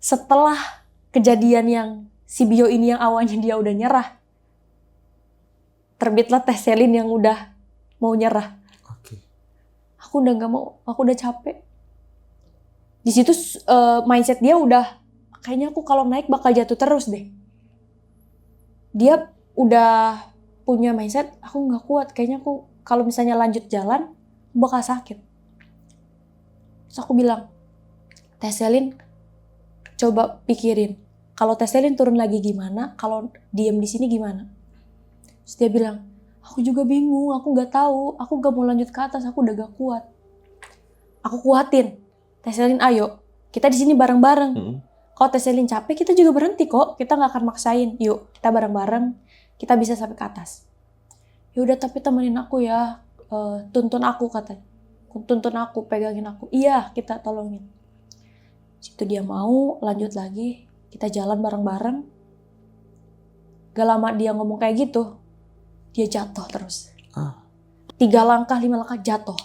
Setelah kejadian yang si Bio ini yang awalnya dia udah nyerah, terbitlah Teselin yang udah mau nyerah. Aku udah gak mau, aku udah capek. Di situ mindset dia udah, kayaknya aku kalau naik bakal jatuh terus deh. Dia udah punya mindset, aku gak kuat, kayaknya aku kalau misalnya lanjut jalan, bakal sakit. Terus aku bilang, Teselin, coba pikirin, kalau Teselin turun lagi gimana, kalau diem di sini gimana? Terus dia bilang, aku juga bingung, aku gak tahu, aku gak mau lanjut ke atas, aku udah gak kuat. Aku kuatin, Teselin ayo, kita di sini bareng-bareng. Kalau Teselin capek, kita juga berhenti kok, kita gak akan maksain. Yuk, kita bareng-bareng, kita bisa sampai ke atas. Yaudah, tapi temenin aku ya, tuntun aku katanya. tuntun aku, pegangin aku. Iya, kita tolongin. Situ dia mau, lanjut lagi. Kita jalan bareng-bareng. Gak lama dia ngomong kayak gitu, dia jatuh terus. 3 langkah, 5 langkah jatuh.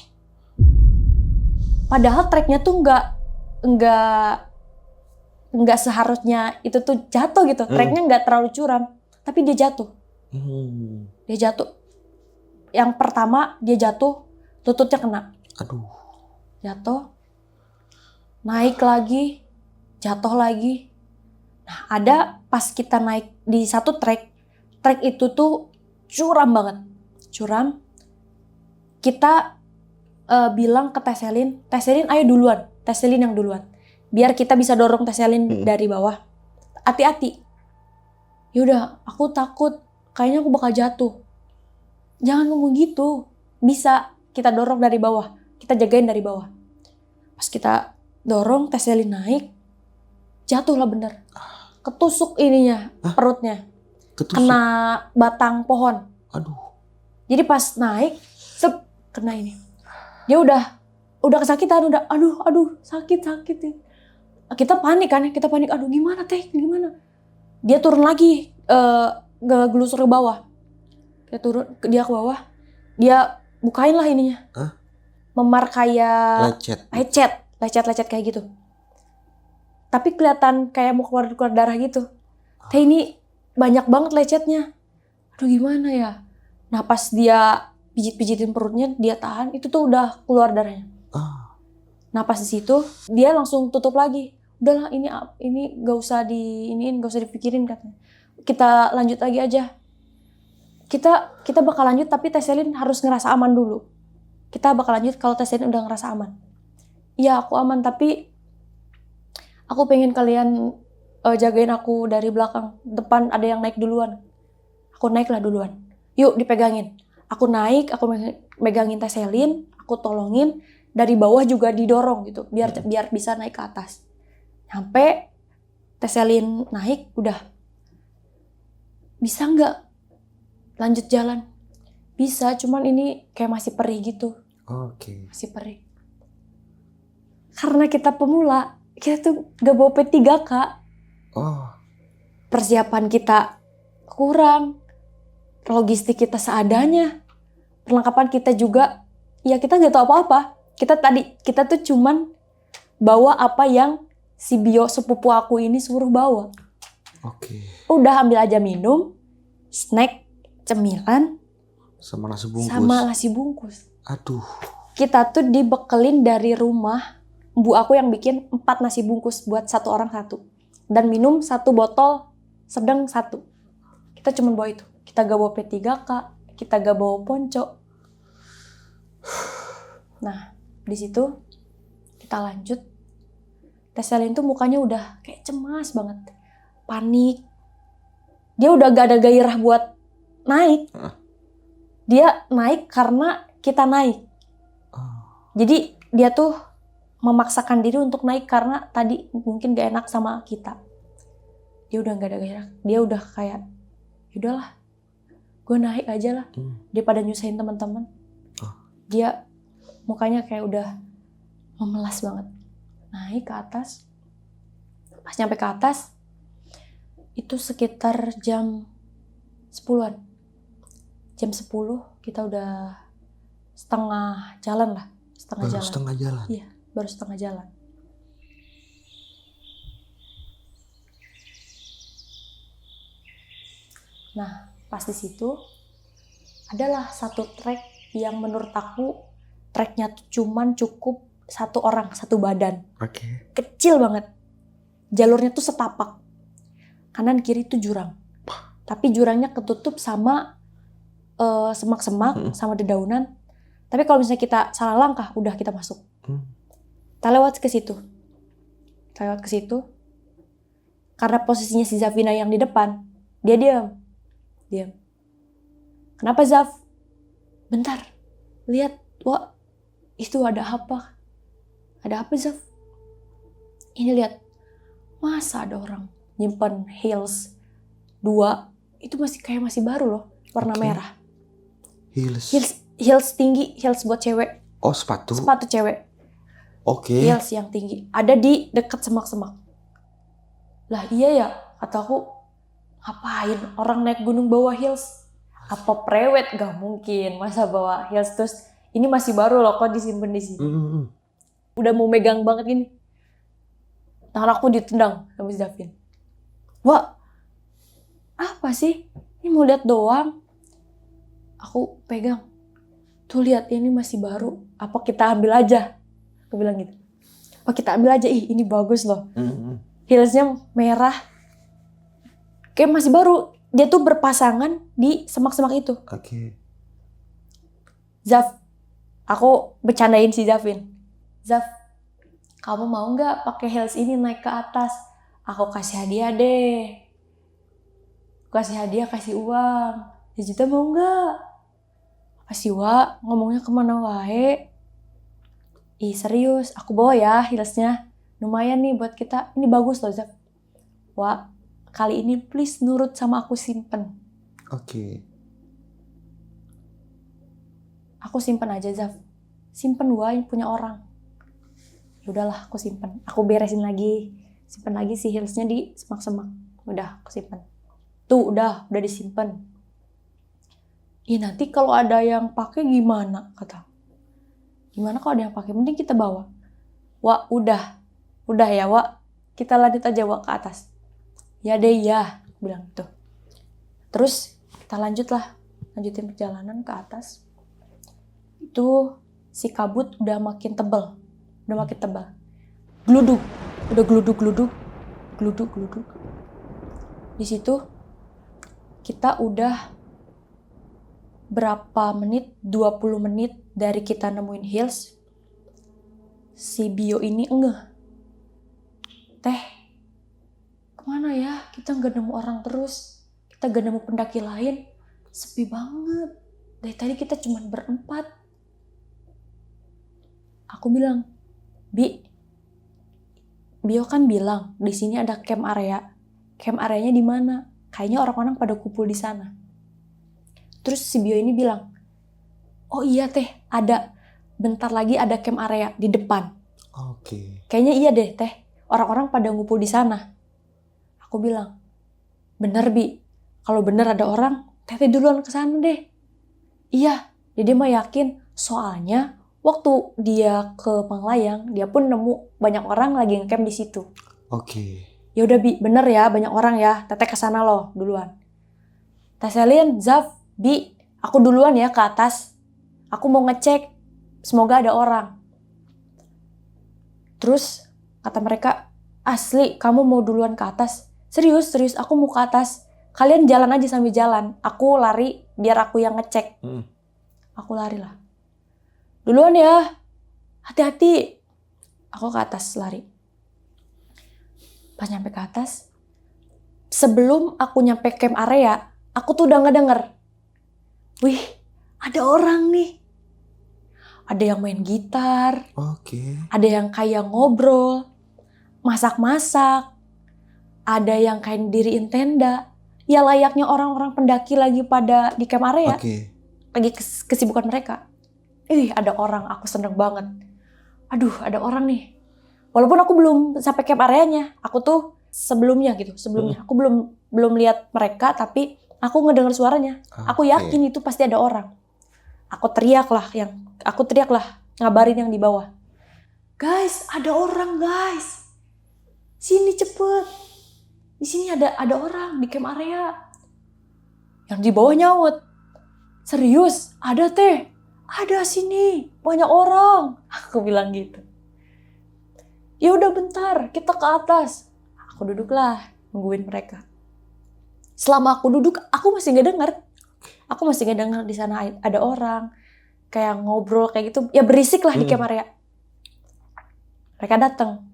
Padahal treknya tuh nggak seharusnya itu tuh jatuh gitu. Treknya nggak terlalu curam, tapi dia jatuh. Dia jatuh. Yang pertama dia jatuh, lututnya kena. Aduh. Jatuh, naik lagi, jatuh lagi. Nah, ada pas kita naik di satu trek itu tuh curam banget. Curam. Kita bilang ke Teselin ayo duluan. Teselin yang duluan. Biar kita bisa dorong Teselin dari bawah. Hati-hati. Yaudah, aku takut. Kayaknya aku bakal jatuh. Jangan ngomong gitu. Bisa kita dorong dari bawah. Kita jagain dari bawah. Pas kita dorong, Teselin naik. Jatuh lah bener. Ketusuk ininya, perutnya. Ketusuk. Kena batang pohon. Aduh. Jadi pas naik, kena ini. Dia udah kesakitan, aduh sakit. Kita panik kan, aduh gimana teh, gimana? Dia turun lagi, ngegelusur ke bawah. Dia ke bawah, dia bukain lah ininya. Memar kayak lecet kayak gitu. Tapi kelihatan kayak mau keluar darah gitu. Teh ini banyak banget lecetnya. Aduh gimana ya? Nah pas dia pijit-pijitin perutnya, dia tahan, itu tuh udah keluar darahnya. Nah pas di situ dia langsung tutup lagi. Udahlah ini gak usah dipikirin katanya. Kita lanjut lagi aja. Kita bakal lanjut tapi Teselin harus ngerasa aman dulu. Kita bakal lanjut kalau Teselin udah ngerasa aman. Iya aku aman tapi aku pengen kalian jagain aku dari belakang. Depan ada yang naik duluan. Aku naiklah duluan. Yuk dipegangin. Aku naik, aku megangin Teselin, aku tolongin. Dari bawah juga didorong gitu, biar bisa naik ke atas. Sampai Teselin naik, udah. Bisa nggak lanjut jalan? Bisa, cuman ini kayak masih perih gitu. Oke. Masih perih. Karena kita pemula, kita tuh gak bawa P3K. Persiapan kita kurang. Logistik kita seadanya. Perlengkapan kita juga, ya kita gak tahu apa-apa. Kita tuh cuman bawa apa yang si Bio sepupu aku ini suruh bawa. Oke. Udah ambil aja minum, snack, cemilan, sama nasi bungkus. Aduh. Kita tuh dibekelin dari rumah, bu aku yang bikin 4 nasi bungkus buat 1 orang 1. Dan minum 1 botol sedang 1. Kita cuma bawa itu. Kita gak bawa P3K, kita gak bawa ponco. Nah, di situ kita lanjut. Teselin tuh mukanya udah kayak cemas banget. Panik. Dia udah gak ada gairah buat naik. Dia naik karena kita naik. Jadi dia tuh memaksakan diri untuk naik karena tadi mungkin gak enak sama kita. Dia udah gak ada gairah. Dia udah kayak, yaudahlah, gue naik aja lah. Daripada nyusahin teman-teman. Dia mukanya kayak udah memelas banget. Naik ke atas. Pas nyampe ke atas, itu sekitar jam 10-an. Jam 10 kita udah setengah jalan lah. Setengah jalan? Iya, baru setengah jalan. Nah, pas di situ adalah satu trek yang menurut aku treknya cuman cukup 1 orang, 1 badan. Oke. Kecil banget. Jalurnya tuh setapak. Kanan kiri tuh jurang. Tapi jurangnya ketutup sama semak-semak, sama dedaunan. Tapi kalau misalnya kita salah langkah, udah kita masuk. Kita lewat ke situ. Karena posisinya si Zafina yang di depan, dia diam. Kenapa Zaf? Bentar, lihat, wah, itu ada apa? Ada apa Zaf? Ini lihat, masa ada orang nyimpen heels 2, itu masih baru loh, warna merah. Heels Heels tinggi, heels buat cewek, Oh, sepatu. Sepatu cewek. Oke. Heels yang tinggi. Ada di dekat semak-semak. Lah iya ya, kata aku, ngapain orang naik gunung bawa heels? Apa prewed? Gak mungkin, masa bawa heels terus ini masih baru loh kok disimpan di sini. Udah mau megang banget gini. Tangan aku ditendang sama si Davin. Wah, apa sih? Ini mau lihat doang. Aku pegang. Tuh lihat ini masih baru. Apa kita ambil aja? Aku bilang gitu. Apa kita ambil aja? Ih, ini bagus loh. Heelsnya merah. Kayak masih baru. Dia tuh berpasangan di semak-semak itu. Oke. Zaf, aku bercandain si Zafin. Zaf, kamu mau nggak pakai heels ini naik ke atas? Aku kasih hadiah deh. Kasih hadiah, kasih uang. Jujita mau nggak? Kasih wa, ngomongnya kemana wae. Ih serius, aku bawa ya heelsnya. Lumayan nih buat kita. Ini bagus loh Zaf. Wah, kali ini please nurut sama aku simpen. Oke. Aku simpen aja Zaf. Simpen wa, ini punya orang. Yaudahlah aku simpen. Aku beresin lagi. Simpen lagi si heelsnya di semak-semak. Udah aku simpen. Tuh udah disimpen. Ih nanti kalau ada yang pakai gimana kata. Gimana kalau ada yang pakai? Mending kita bawa. Wah udah ya Wak. Kita lanjut aja Wak ke atas. Ya deh ya, bilang gitu. Terus kita lanjutin perjalanan ke atas. Itu si kabut udah makin tebal. Gluduk, udah gluduk. Di situ kita udah berapa menit, 20 menit dari kita nemuin heels, si Bio ini ngeh. Teh, kemana ya? Kita gak nemu orang terus. Kita gak nemu pendaki lain. Sepi banget. Dari tadi kita cuma berempat. Aku bilang, Bio kan bilang di sini ada camp area. Camp areanya di mana? Kayaknya orang-orang pada kumpul di sana. Terus si Bio ini bilang, oh iya teh, ada. Bentar lagi ada camp area di depan. Oke. Kayaknya iya deh teh, orang-orang pada ngumpul di sana. Aku bilang, bener Bi, kalau bener ada orang, teteh duluan ke sana deh. Iya, dia mah yakin. Soalnya waktu dia ke Panglayang, dia pun nemu banyak orang lagi ngecamp di situ. Oke. Ya udah Bi, bener ya, banyak orang ya. Teteh ke sana loh duluan. Teh Selin, Zaf, Bi, aku duluan ya ke atas. Aku mau ngecek, semoga ada orang. Terus kata mereka, asli kamu mau duluan ke atas? Serius, aku mau ke atas. Kalian jalan aja sambil jalan. Aku lari biar aku yang ngecek. Aku lari lah. Duluan ya, hati-hati. Aku ke atas lari. Pas nyampe ke atas, sebelum aku nyampe camp area, aku tuh udah ngedenger. Wih, ada orang nih. Ada yang main gitar. Oke. Ada yang kayak ngobrol. Masak-masak. Ada yang kayak diriin tenda. Ya layaknya orang-orang pendaki lagi pada di camp area. Oke. Lagi kesibukan mereka. Ada orang, aku seneng banget. Aduh, ada orang nih. Walaupun aku belum sampai camp areanya. Aku tuh sebelumnya. Aku belum lihat mereka, tapi aku ngedenger suaranya. Aku yakin itu pasti ada orang. Aku teriak lah, ngabarin yang di bawah. Guys, ada orang guys. Sini cepet. Di sini ada orang di camp area. Yang di bawah nyaut. Serius, ada teh. Ada sini, banyak orang. Aku bilang gitu. Ya udah bentar, kita ke atas. Aku duduklah, nungguin mereka. Selama aku duduk, aku masih nggak dengar. Aku masih nggak dengar di sana ada orang kayak ngobrol kayak gitu. Ya berisik lah di camp area. Mereka datang.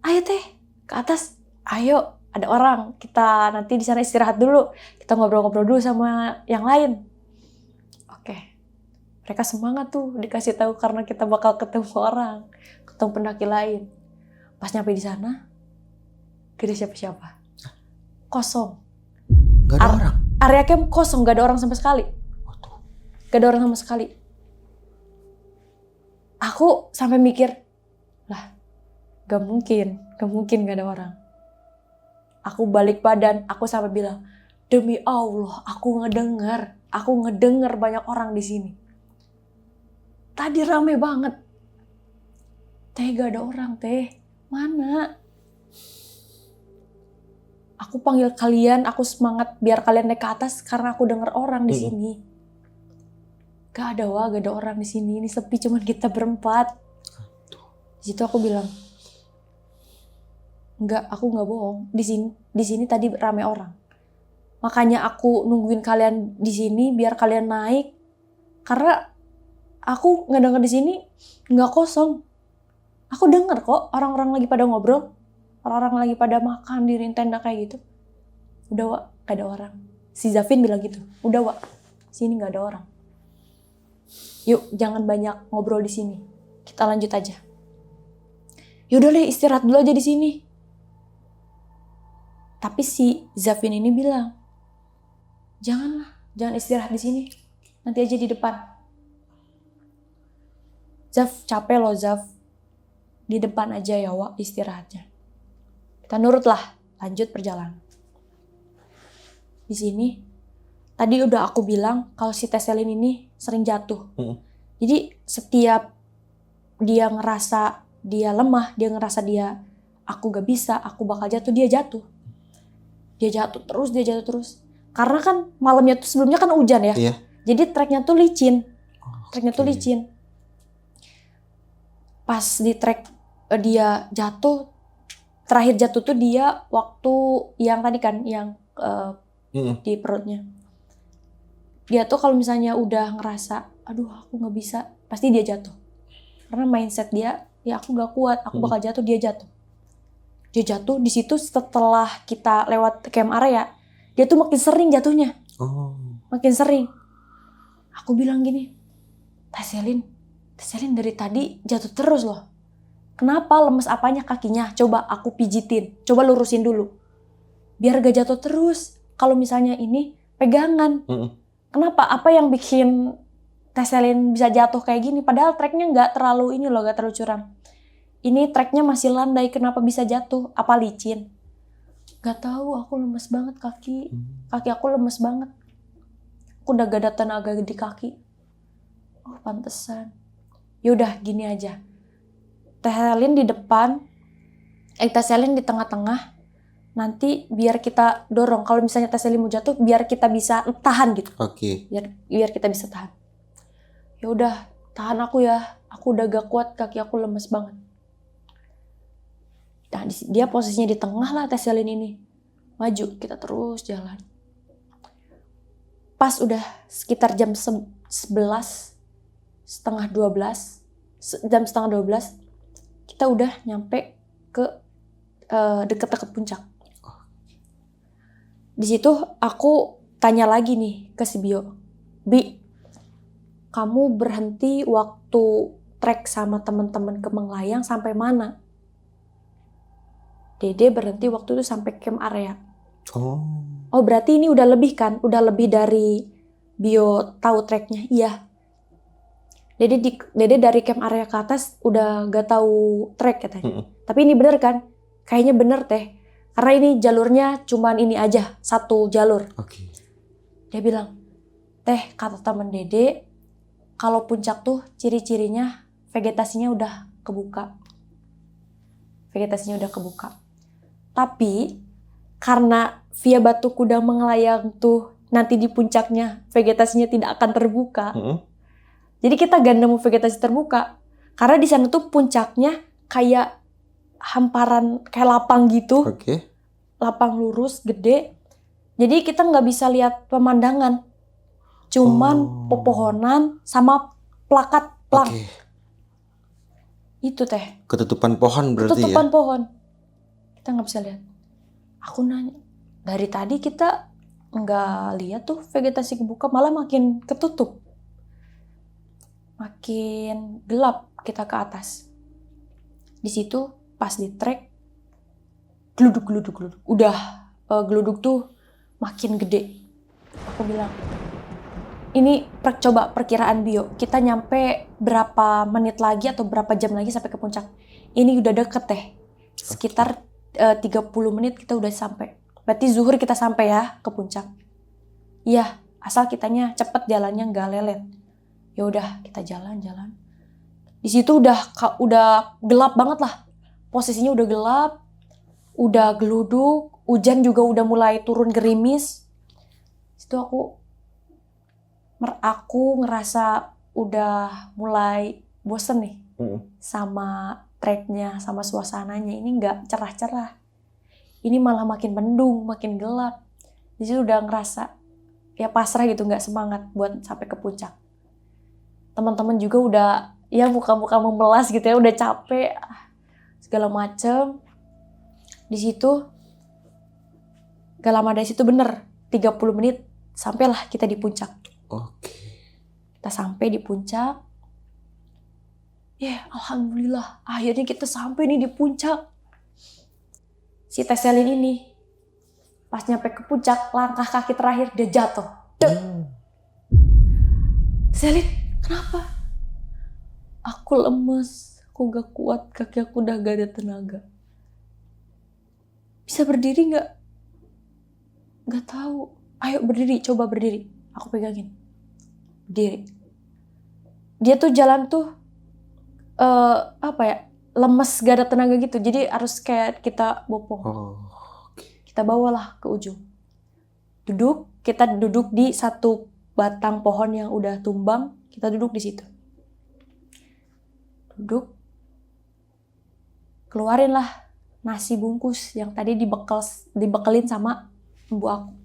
Ayo teh, ke atas. Ayo, ada orang. Kita nanti di sana istirahat dulu. Kita ngobrol-ngobrol dulu sama yang lain. Oke. Mereka semangat tuh dikasih tahu karena kita bakal ketemu orang, ketemu pendaki lain. Pas nyampe di sana, gak ada siapa-siapa. Kosong. Gak ada orang? Area camp kosong, gak ada orang sama sekali. Gak ada orang sama sekali. Aku sampai mikir, lah gak mungkin gak ada orang. Aku balik badan, aku sampai bilang, demi Allah, aku ngedenger banyak orang di sini. Tadi rame banget. Teh, gak ada orang, Teh. Mana? Aku panggil kalian, aku semangat biar kalian naik ke atas karena aku denger orang di sini. Gak ada orang di sini. Ini sepi, cuman kita berempat. Di situ aku bilang, enggak, aku nggak bohong. Di sini tadi rame orang. Makanya aku nungguin kalian di sini biar kalian naik. Karena aku ngedenger di sini nggak kosong. Aku denger kok orang-orang lagi pada ngobrol, orang-orang lagi pada makan di tenda kayak gitu. Udah Wak, gak ada orang. Si Zafin bilang gitu. Udah Wak, sini nggak ada orang. Yuk, jangan banyak ngobrol di sini. Kita lanjut aja. Yaudah deh, istirahat dulu aja di sini. Tapi si Zafin ini bilang, jangan istirahat di sini. Nanti aja di depan. Zaf, capek loh Zaf. Di depan aja ya Wak istirahatnya. Kita nurutlah, lanjut perjalanan. Di sini, tadi udah aku bilang kalau si Teselin ini sering jatuh. Jadi setiap dia ngerasa dia lemah, dia ngerasa aku gak bisa, aku bakal jatuh, dia jatuh. Dia jatuh terus. Karena kan malamnya tuh sebelumnya kan hujan ya. Iya. Jadi treknya tuh licin. Okay. Pas di trek dia jatuh, terakhir jatuh tuh dia waktu yang tadi kan, yang di perutnya. Dia tuh kalau misalnya udah ngerasa, aduh aku gak bisa, pasti dia jatuh. Karena mindset dia, ya aku gak kuat, aku bakal jatuh, dia jatuh. Dia jatuh di situ setelah kita lewat camp area, dia tuh makin sering jatuhnya. Makin sering. Aku bilang gini, Teselin dari tadi jatuh terus loh. Kenapa, lemes apanya kakinya? Coba aku pijitin, coba lurusin dulu. Biar gak jatuh terus. Kalau misalnya ini pegangan. Kenapa? Apa yang bikin Teselin bisa jatuh kayak gini? Padahal treknya gak terlalu curam. Ini treknya masih landai, kenapa bisa jatuh? Apa licin? Gak tahu, aku lemes banget kaki. Kaki aku lemes banget. Aku udah gak ada tenaga di kaki. Oh, pantesan. Yaudah, gini aja. Teselin di depan, Teselin di tengah-tengah. Nanti biar kita dorong. Kalau misalnya Teselin mau jatuh, biar kita bisa tahan gitu. Oke. Biar kita bisa tahan. Ya udah, tahan aku ya. Aku udah gak kuat, kaki aku lemes banget. Nah, dia posisinya di tengah lah Teselin ini. Maju, kita terus jalan. Pas udah sekitar jam 11, setengah 12, jam setengah 12, kita udah nyampe ke deket-deket puncak. Di situ aku tanya lagi nih ke si Bio. Bi, kamu berhenti waktu trek sama teman-teman ke Menglayang sampai mana? Dede berhenti waktu itu sampai camp area. Oh, berarti ini udah lebih kan? Udah lebih dari Bio tahu treknya? Iya. Dede dari camp area ke atas udah gak tahu trek katanya. Tapi ini bener kan? Kayaknya bener Teh. Karena ini jalurnya cuman ini aja, satu jalur. Oke. Dia bilang, Teh, kata temen Dede, kalau puncak tuh ciri-cirinya vegetasinya udah kebuka. Tapi karena via Batu Kuda Menglayang tuh nanti di puncaknya vegetasinya tidak akan terbuka. Jadi kita gak nemu vegetasi terbuka. Karena di sana tuh puncaknya kayak hamparan, kayak lapang gitu. Oke. Lapang lurus, gede. Jadi kita nggak bisa lihat pemandangan. Cuman pepohonan sama plang. Oke. Itu Teh. Ketutupan pohon berarti Ketutupan ya? pohon. Kita nggak bisa lihat. Aku nanya, dari tadi kita nggak lihat tuh vegetasi kebuka, malah makin ketutup. Makin gelap kita ke atas. Di situ pas di trek, geluduk. Udah geluduk tuh makin gede. Aku bilang, coba perkiraan Bio. Kita nyampe berapa menit lagi atau berapa jam lagi sampai ke puncak. Ini udah deket deh. Sekitar 30 menit kita udah sampai. Berarti zuhur kita sampai ya ke puncak. Iya, asal kitanya cepet jalannya nggak lelet. Ya udah kita jalan-jalan. Di situ udah gelap banget lah. Posisinya udah gelap, udah geluduk, hujan juga udah mulai turun gerimis. Situ aku ngerasa udah mulai bosen nih sama treknya, sama suasananya. Ini nggak cerah-cerah. Ini malah makin mendung, makin gelap. Di situ udah ngerasa ya pasrah gitu, nggak semangat buat sampai ke puncak. Teman-teman juga udah ya muka-muka memelas gitu ya, udah capek segala macem. Di situ gak lama dari situ bener 30 menit sampailah kita di puncak. Oke. Kita sampai di puncak. Ya, alhamdulillah akhirnya kita sampai nih di puncak. Si Teh Selin ini pas nyampe ke puncak, langkah kaki terakhir dia jatuh. Selin, kenapa? Aku lemes, aku gak kuat, kaki aku udah gak ada tenaga. Bisa berdiri gak? Gak tahu. Ayo berdiri, coba berdiri. Aku pegangin. Berdiri. Dia tuh jalan tuh lemes, gak ada tenaga gitu. Jadi harus kayak kita bopong. Kita bawalah ke ujung. Kita duduk di satu batang pohon yang udah tumbang. Kita duduk di situ. Duduk. Keluarinlah nasi bungkus yang tadi dibekelin sama ibu aku.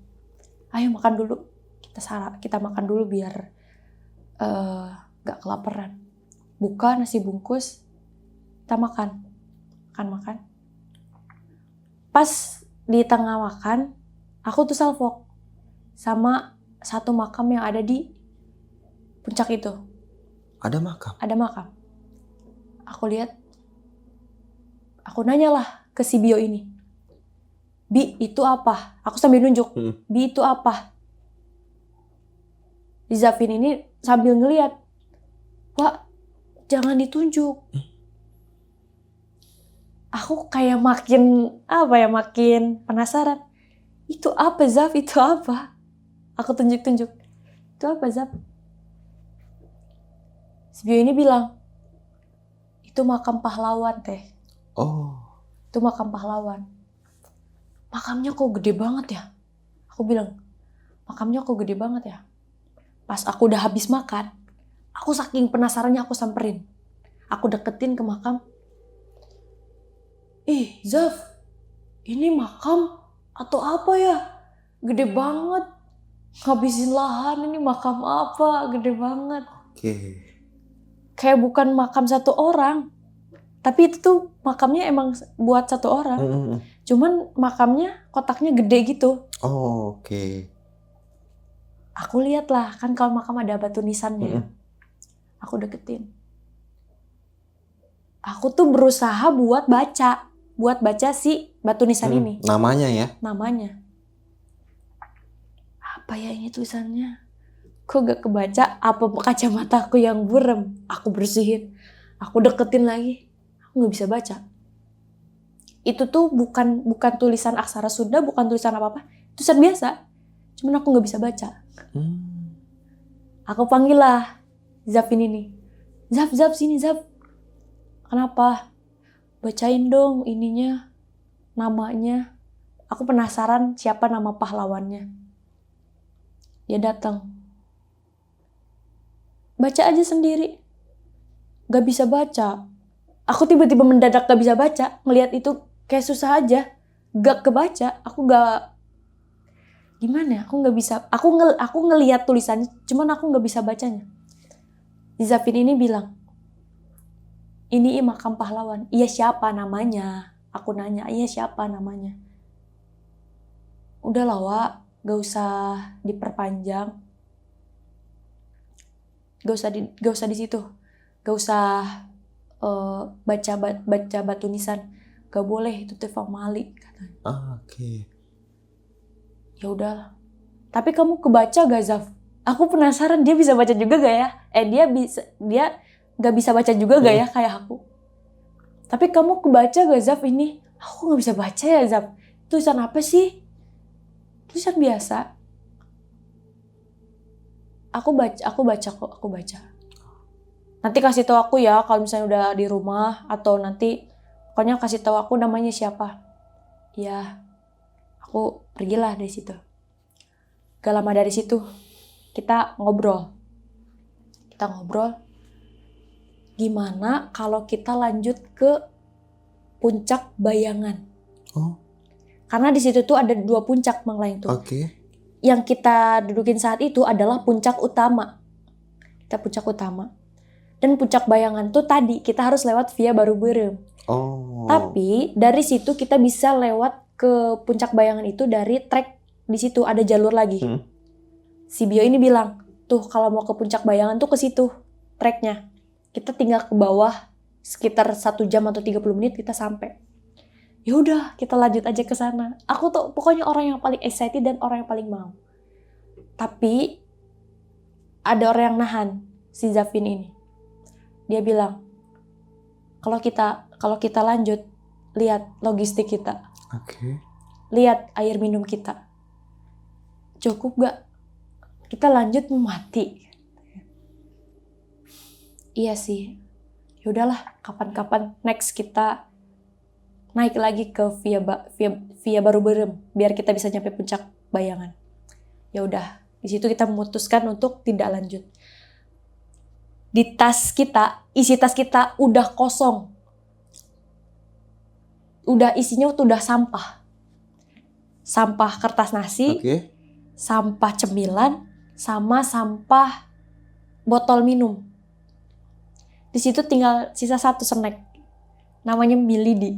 Ayo makan dulu. Kita makan dulu biar gak kelaparan. Buka nasi bungkus, kita makan. Makan. Pas di tengah makan, aku tuh salfok sama satu makam yang ada di puncak itu. Ada makam? Ada makam. Aku lihat, aku nanyalah ke si Bio ini. Bi, itu apa? Aku sambil nunjuk. Bi, itu apa? Di Zafin ini sambil ngeliat. Wah, jangan ditunjuk. Aku kayak makin penasaran. Itu apa, Zaf? Itu apa? Aku tunjuk-tunjuk. Itu apa, Zaf? Si Bio ini bilang, itu makam pahlawan, Teh. Oh. Itu makam pahlawan. Makamnya kok gede banget ya? Aku bilang, makamnya kok gede banget ya? Pas aku udah habis makan, aku saking penasarannya aku samperin. Aku deketin ke makam. Ih, Zaf, ini makam atau apa ya? Gede banget. Ngabisin lahan, ini makam apa? Gede banget. Oke. Kayak bukan makam satu orang. Tapi itu tuh makamnya emang buat satu orang. Cuman makamnya kotaknya gede gitu. Oh, oke. Aku lihat lah, kan kalau makam ada batu nisannya. Aku deketin. Aku tuh berusaha buat baca si batu nisan ini. Namanya ya? Namanya. Apa ya ini tulisannya? Kok gak kebaca? Apa kacamataku yang buram? Aku bersihin. Aku deketin lagi. Aku gak bisa baca. Itu tuh bukan tulisan aksara Sunda, bukan tulisan apa-apa. Tulisan biasa. Cuman aku gak bisa baca. Aku panggil lah Zafin ini. Zaf, sini Zaf. Kenapa? Bacain dong ininya, namanya. Aku penasaran siapa nama pahlawannya. Dia datang. Baca aja sendiri. Gak bisa baca. Aku tiba-tiba mendadak gak bisa baca. Ngelihat itu kayak susah aja. Gak kebaca. Aku gak... Gimana? Aku gak bisa. Aku ngelihat tulisannya. Cuman aku gak bisa bacanya. Zafin ini bilang, ini makam pahlawan. Iya, siapa namanya? Aku nanya, iya siapa namanya? Udahlah, Wak. Gak usah diperpanjang. Gak usah di situ. Gak usah baca batu nisan. Gak boleh, itu teh famali katanya. Oke. Ya udahlah. Tapi kamu kebaca gak, Zaf? Aku penasaran dia bisa baca juga gak ya? Dia gak bisa baca juga gak ya kayak aku? Tapi kamu kebaca gak Zaf ini? Aku gak bisa baca ya Zaf. Tulisan apa sih? Tulisan biasa. Aku baca kok, aku baca. Nanti kasih tahu aku ya kalau misalnya udah di rumah atau nanti pokoknya kasih tahu aku namanya siapa. Ya, aku pergilah dari situ. Gak lama dari situ kita ngobrol. Gimana kalau kita lanjut ke puncak bayangan? Oh. Karena di situ tuh ada 2 puncak Mang Laing tuh. Oke. Yang kita dudukin saat itu adalah puncak utama. Kita puncak utama. Dan puncak bayangan tuh tadi kita harus lewat via Baruberem. Oh. Tapi dari situ kita bisa lewat ke puncak bayangan itu dari trek, di situ ada jalur lagi. Si Bio ini bilang, tuh kalau mau ke puncak bayangan tuh ke situ treknya. Kita tinggal ke bawah sekitar 1 jam atau 30 menit kita sampai. Ya udah, kita lanjut aja ke sana. Aku tuh pokoknya orang yang paling excited dan orang yang paling mau. Tapi ada orang yang nahan si Zafin ini. Dia bilang, kalau kita lanjut, lihat logistik kita. Oke. Lihat air minum kita. Cukup gak? Kita lanjut mau mati. Iya sih. Ya udahlah, kapan-kapan next kita naik lagi ke via Baruberem biar kita bisa nyampe puncak bayangan. Ya udah, di situ kita memutuskan untuk tidak lanjut. Di tas kita, isi tas kita udah kosong. Isinya udah sampah. Sampah kertas nasi, sampah cemilan, sama sampah botol minum. Di situ tinggal sisa 1 snack. Namanya Milidi.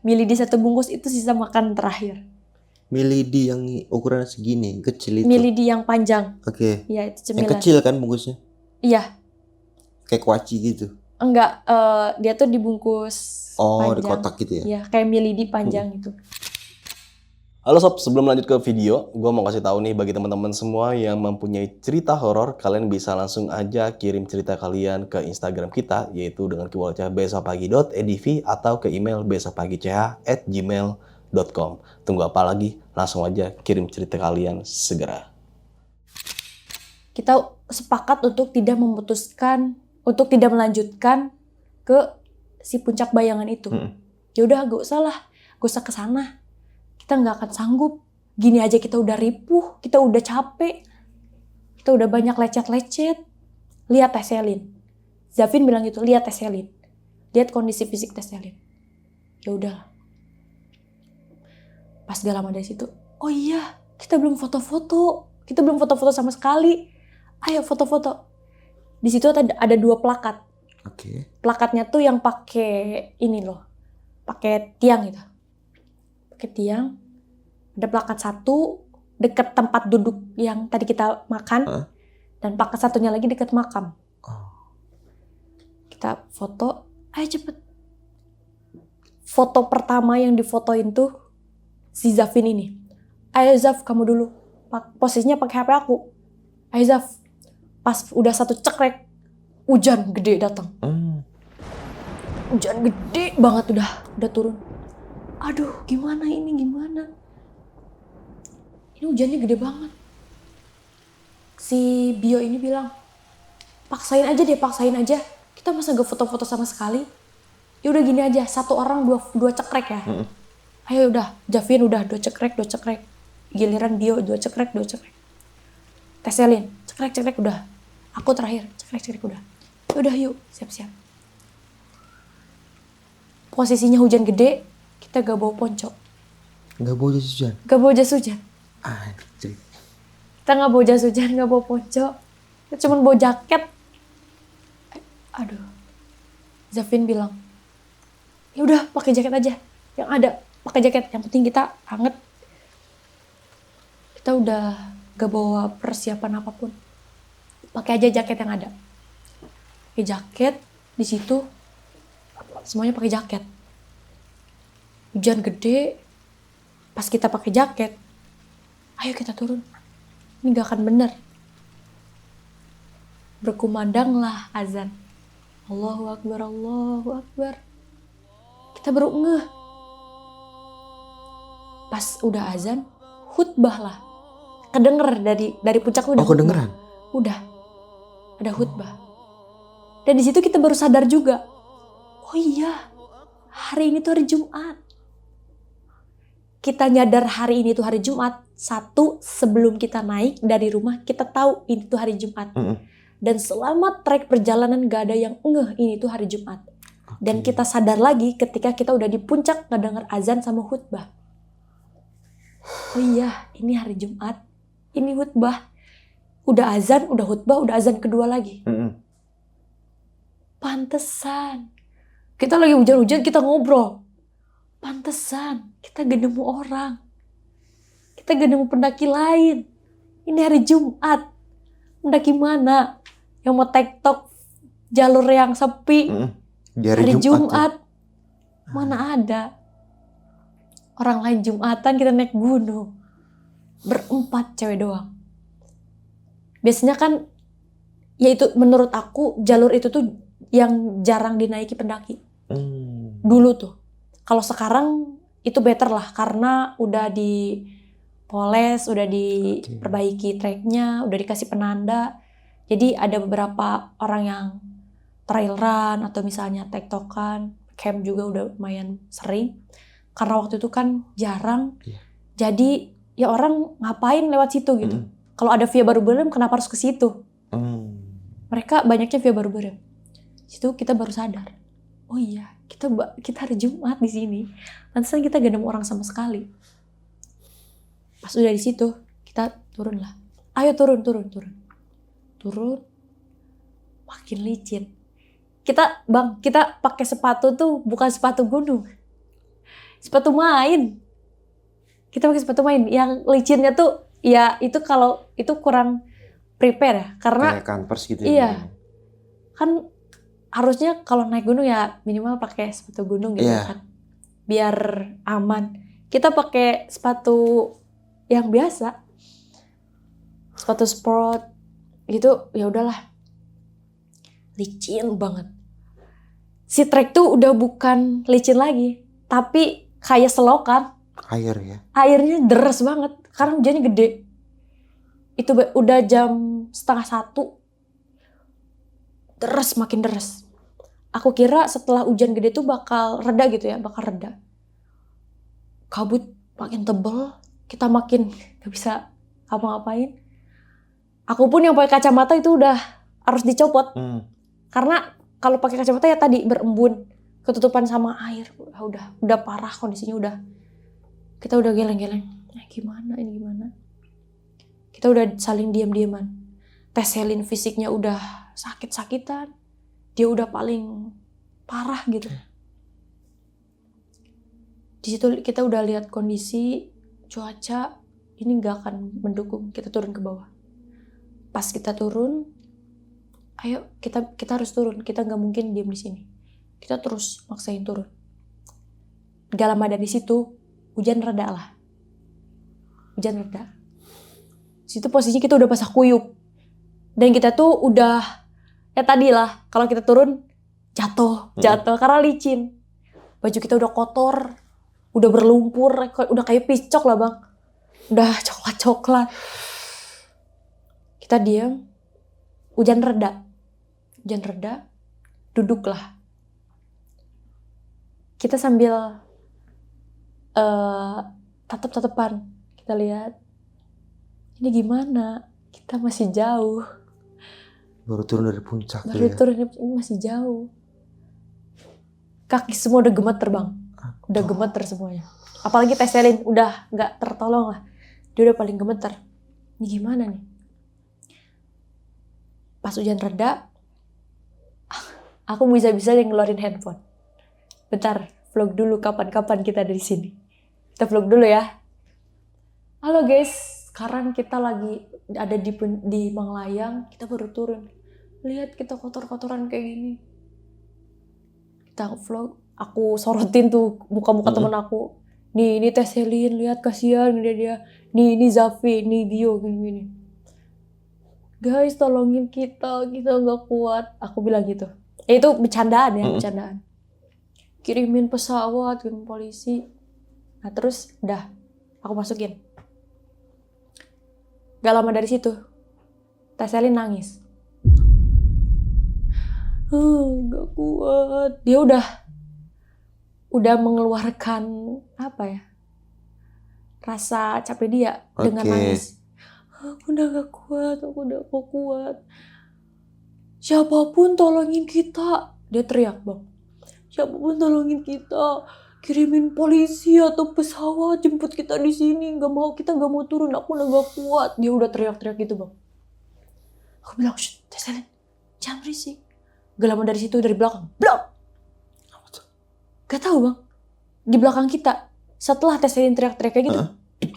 Milidi 1 bungkus itu sisa makan terakhir. Milidi yang ukuran segini, kecil itu. Milidi yang panjang. Oke. Iya, itu cemilan. Yang kecil kan bungkusnya? Iya. Kayak kuaci gitu? Enggak, dia tuh dibungkus panjang. Di kotak gitu ya? Iya, kayak Milidi panjang gitu. Halo sob, sebelum lanjut ke video, gue mau kasih tahu nih bagi teman-teman semua yang mempunyai cerita horor, kalian bisa langsung aja kirim cerita kalian ke Instagram kita, yaitu dengan keywordnya besokpagi.edv atau ke email besokpagi.ch@gmail.com. Tunggu apa lagi? Langsung aja kirim cerita kalian segera. Kita sepakat untuk tidak melanjutkan ke si puncak bayangan itu. Ya udah, gak usah ke sana. Kita nggak akan sanggup. Gini aja kita udah ripuh, kita udah capek, kita udah banyak lecet-lecet. Lihat Teh Selin. Zafin bilang gitu, lihat Teh Selin. Lihat kondisi fisik Teh Selin. Ya udah. Pas gak lama dari situ, oh iya, kita belum foto-foto. Kita belum foto-foto sama sekali. Ayo foto-foto. Di situ ada 2 plakat. Oke. Plakatnya tuh yang pakai ini loh, pakai tiang gitu. Pakai tiang. Ada plakat 1 deket tempat duduk yang tadi kita makan, dan plakat 1-nya lagi deket makam. Kita foto, ayo cepet. Foto pertama yang difotoin tuh si Zafin ini. Ayo Zaf, kamu dulu. Posisinya pakai HP aku. Ayo Zaf. Pas udah 1 cekrek, hujan gede datang. Hujan gede banget udah turun. Aduh, gimana ini, gimana? Ini hujannya gede banget. Si Bio ini bilang, paksain aja. Kita masa gak foto-foto sama sekali? Ya udah gini aja, 1 orang 2 cekrek ya. Ayo udah, Javin udah 2 cekrek. Giliran Bio 2 cekrek. Teh Selin, cekrek udah. Aku terakhir, cekrek udah. Udah yuk, siap-siap. Posisinya hujan gede, kita gak bawa ponco. Gak bawa jas hujan? Gak bawa jas hujan. Anjir. Kita gak bawa jas hujan, gak bawa ponco. Kita cuma bawa jaket. Aduh. Zafin bilang, ya udah pakai jaket aja. Yang ada, pakai jaket. Yang penting kita hangat. Kita udah gak bawa persiapan apapun. Pakai aja jaket yang ada. Pakai jaket, di situ semuanya pakai jaket. Hujan gede, pas kita pakai jaket, ayo kita turun. Ini gak akan bener. Berkumandanglah azan. Allahu Akbar, Allahu Akbar. Kita baru ngeh. Pas udah azan, khutbah lah. Kedenger dari puncak udah. Oh, kedengeran? Udah. Ada khutbah. Dan di situ kita baru sadar juga. Oh iya, hari ini tuh hari Jumat. Kita nyadar hari ini tuh hari Jumat. Satu, sebelum kita naik dari rumah, kita tahu ini tuh hari Jumat. Dan selama trek perjalanan gak ada yang ngeh ini tuh hari Jumat. Dan kita sadar lagi ketika kita udah di puncak ngedenger azan sama khutbah. Oh iya, ini hari Jumat. Ini khutbah. Udah azan, udah khutbah, udah azan kedua lagi. Pantesan. Kita lagi hujan-hujan, kita ngobrol. Pantesan, kita gak nemu orang. Kita gak nemu pendaki lain. Ini hari Jumat. Pendaki mana? Yang mau tektok jalur yang sepi. Hari Jumat. Mana ada. Orang lain Jumatan, kita naik gunung. Berempat cewek doang. Biasanya kan, ya itu menurut aku, jalur itu tuh yang jarang dinaiki pendaki. Dulu tuh. Kalau sekarang itu better lah, karena udah dipoles, udah diperbaiki treknya, udah dikasih penanda. Jadi ada beberapa orang yang trail run atau misalnya tektokan, camp juga udah lumayan sering. Karena waktu itu kan jarang, jadi ya orang ngapain lewat situ gitu. Kalau ada via Baru-Berem, kenapa harus ke situ? Mereka banyaknya via Baru-Berem. Situ kita baru sadar, oh iya, kita hari Jumat di sini. Pantesan kita gak nemu orang sama sekali. Pas udah di situ, kita turun lah. Ayo turun. Turun, makin licin. Kita pakai sepatu tuh bukan sepatu gunung, sepatu main. Kita pakai sepatu main. Yang licinnya tuh, ya itu kalau itu kurang prepare ya, karena kayak Converse gitu. Iya, kan harusnya kalau naik gunung ya minimal pakai sepatu gunung gitu kan, biar aman. Kita pakai sepatu yang biasa, sepatu sport gitu, ya udahlah. Licin banget. Si trek tuh udah bukan licin lagi, tapi kayak selokan. Air ya. Airnya deras banget karena hujannya gede. Itu udah jam 12:30. Deras, makin deras. Aku kira setelah hujan gede tuh bakal reda gitu ya, bakal reda. Kabut makin tebel, kita makin gak bisa apa-ngapain. Aku pun yang pakai kacamata itu udah harus dicopot. Karena kalau pakai kacamata ya tadi berembun, ketutupan sama air. Udah parah kondisinya, kita udah geleng-geleng. Gimana ini gimana? Kita udah saling diam-diaman. Teselin fisiknya udah sakit-sakitan. Dia udah paling parah gitu. Di situ kita udah lihat kondisi cuaca ini gak akan mendukung kita turun ke bawah. Pas kita turun, ayo kita harus turun. Kita nggak mungkin diam di sini. Kita terus maksain turun. Gak lama dari situ hujan reda lah. Hujan reda. Situ posisinya kita udah basah kuyup. Dan kita tuh udah ya tadi lah, kalau kita turun jatuh karena licin. Baju kita udah kotor, udah berlumpur, udah kayak picok lah bang. Udah coklat-coklat. Kita diam, hujan reda, duduklah. Kita sambil tatap-tatapan, kita lihat, ini gimana? Kita masih jauh. Baru turun dari puncak. Ini masih jauh. Kaki semua udah gemeter bang, udah gemeter semuanya. Apalagi teselin udah nggak tertolong lah, dia udah paling gemeter. Ini gimana nih? Pas hujan reda, aku bisa-bisa ngeluarin handphone. Bentar, vlog dulu kapan-kapan kita dari sini. Kita vlog dulu ya. Halo guys, sekarang kita lagi ada di Manglayang, kita baru turun. Lihat kita kotor-kotoran kayak gini. Kita vlog, aku sorotin tuh muka-muka temen aku. Nih, ini Teselin, lihat kasihan dia. Nih, ini Zafi, ini Dio gini-gini. guys tolongin kita nggak kuat. Aku bilang gitu. Itu bercandaan ya, bercandaan. Kirimin pesawat, kirimin polisi. Nah terus udah, aku masukin. Gak lama dari situ, Teh Selin nangis. Gak kuat. Dia udah mengeluarkan apa ya? Rasa capek dia dengan nangis. Aku udah gak kuat, aku udah gak kuat. Siapapun tolongin kita. Dia teriak, Bang. Siapapun tolongin kita. Kirimin polisi atau pesawat jemput kita di sini. Kita gak mau turun, aku udah gak kuat. Dia udah teriak-teriak gitu, Bang. Aku bilang, shh, Teh Selin, jangan berisik. Gak lama dari situ, dari belakang, blok. Gak tahu, Bang. Di belakang kita, setelah Teh Selin teriak-teriak kayak gitu,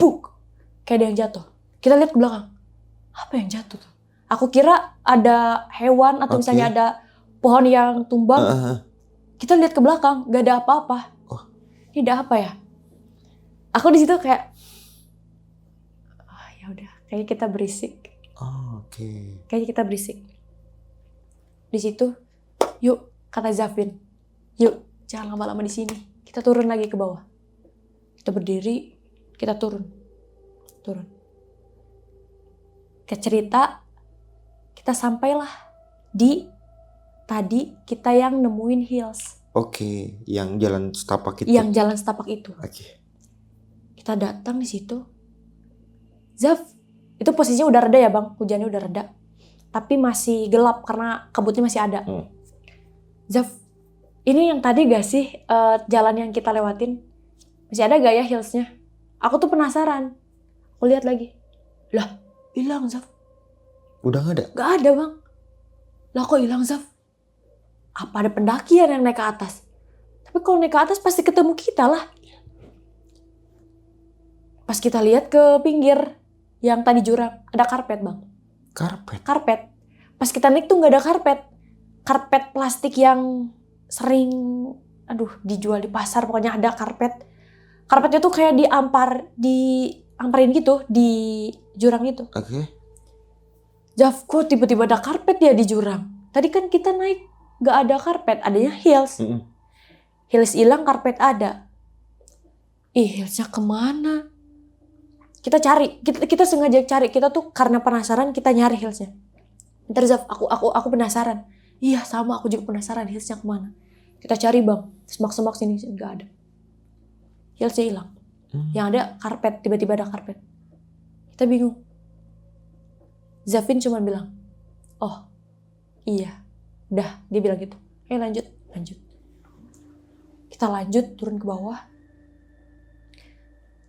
buk, kayak ada yang jatuh. Kita lihat ke belakang, apa yang jatuh tuh? Aku kira ada hewan atau misalnya ada pohon yang tumbang. Kita lihat ke belakang, gak ada apa-apa. Ini ada apa ya? Aku di situ kayak, ya udah, kayaknya kita berisik. Kayaknya kita berisik. Di situ, yuk, kata Zafin, yuk, jangan lama-lama di sini. Kita turun lagi ke bawah. Kita berdiri, kita turun. Kita cerita, kita sampailah di tadi kita yang nemuin Hills. Yang jalan setapak itu. Yang jalan setapak itu. Kita datang di situ. Zaf, itu posisinya udah reda ya Bang, hujannya udah reda. Tapi masih gelap karena kabutnya masih ada. Zaf, ini yang tadi gak sih jalan yang kita lewatin? Masih ada gak ya Hillsnya? Aku tuh penasaran. Aku lihat lagi. Lah, hilang Zaf. Udah gak ada? Gak ada Bang. Lah kok hilang Zaf? Apa ada pendakian yang naik ke atas? Tapi kalau naik ke atas pasti ketemu kita lah. Pas kita lihat ke pinggir yang tadi jurang, ada karpet Bang. Karpet. Pas kita naik tuh gak ada karpet. Karpet plastik yang sering dijual di pasar, pokoknya ada karpet. Karpetnya tuh kayak diamparin gitu di jurang itu. Zaf, kok tiba-tiba ada karpet ya di jurang? Tadi kan kita naik gak ada karpet, adanya Hills. Hills hilang, karpet ada. Hillsnya kemana? Kita cari, kita sengaja cari. Kita tuh karena penasaran kita nyari Hillsnya. Ntar Zaf, aku penasaran. Iya sama, aku juga penasaran Hillsnya kemana. Kita cari Bang, semak-semak sini gak ada. Hillsnya hilang. Yang ada karpet, tiba-tiba ada karpet. Kita bingung. Zafin cuma bilang, oh iya, udah, dia bilang gitu. Ayo lanjut. Kita lanjut, turun ke bawah.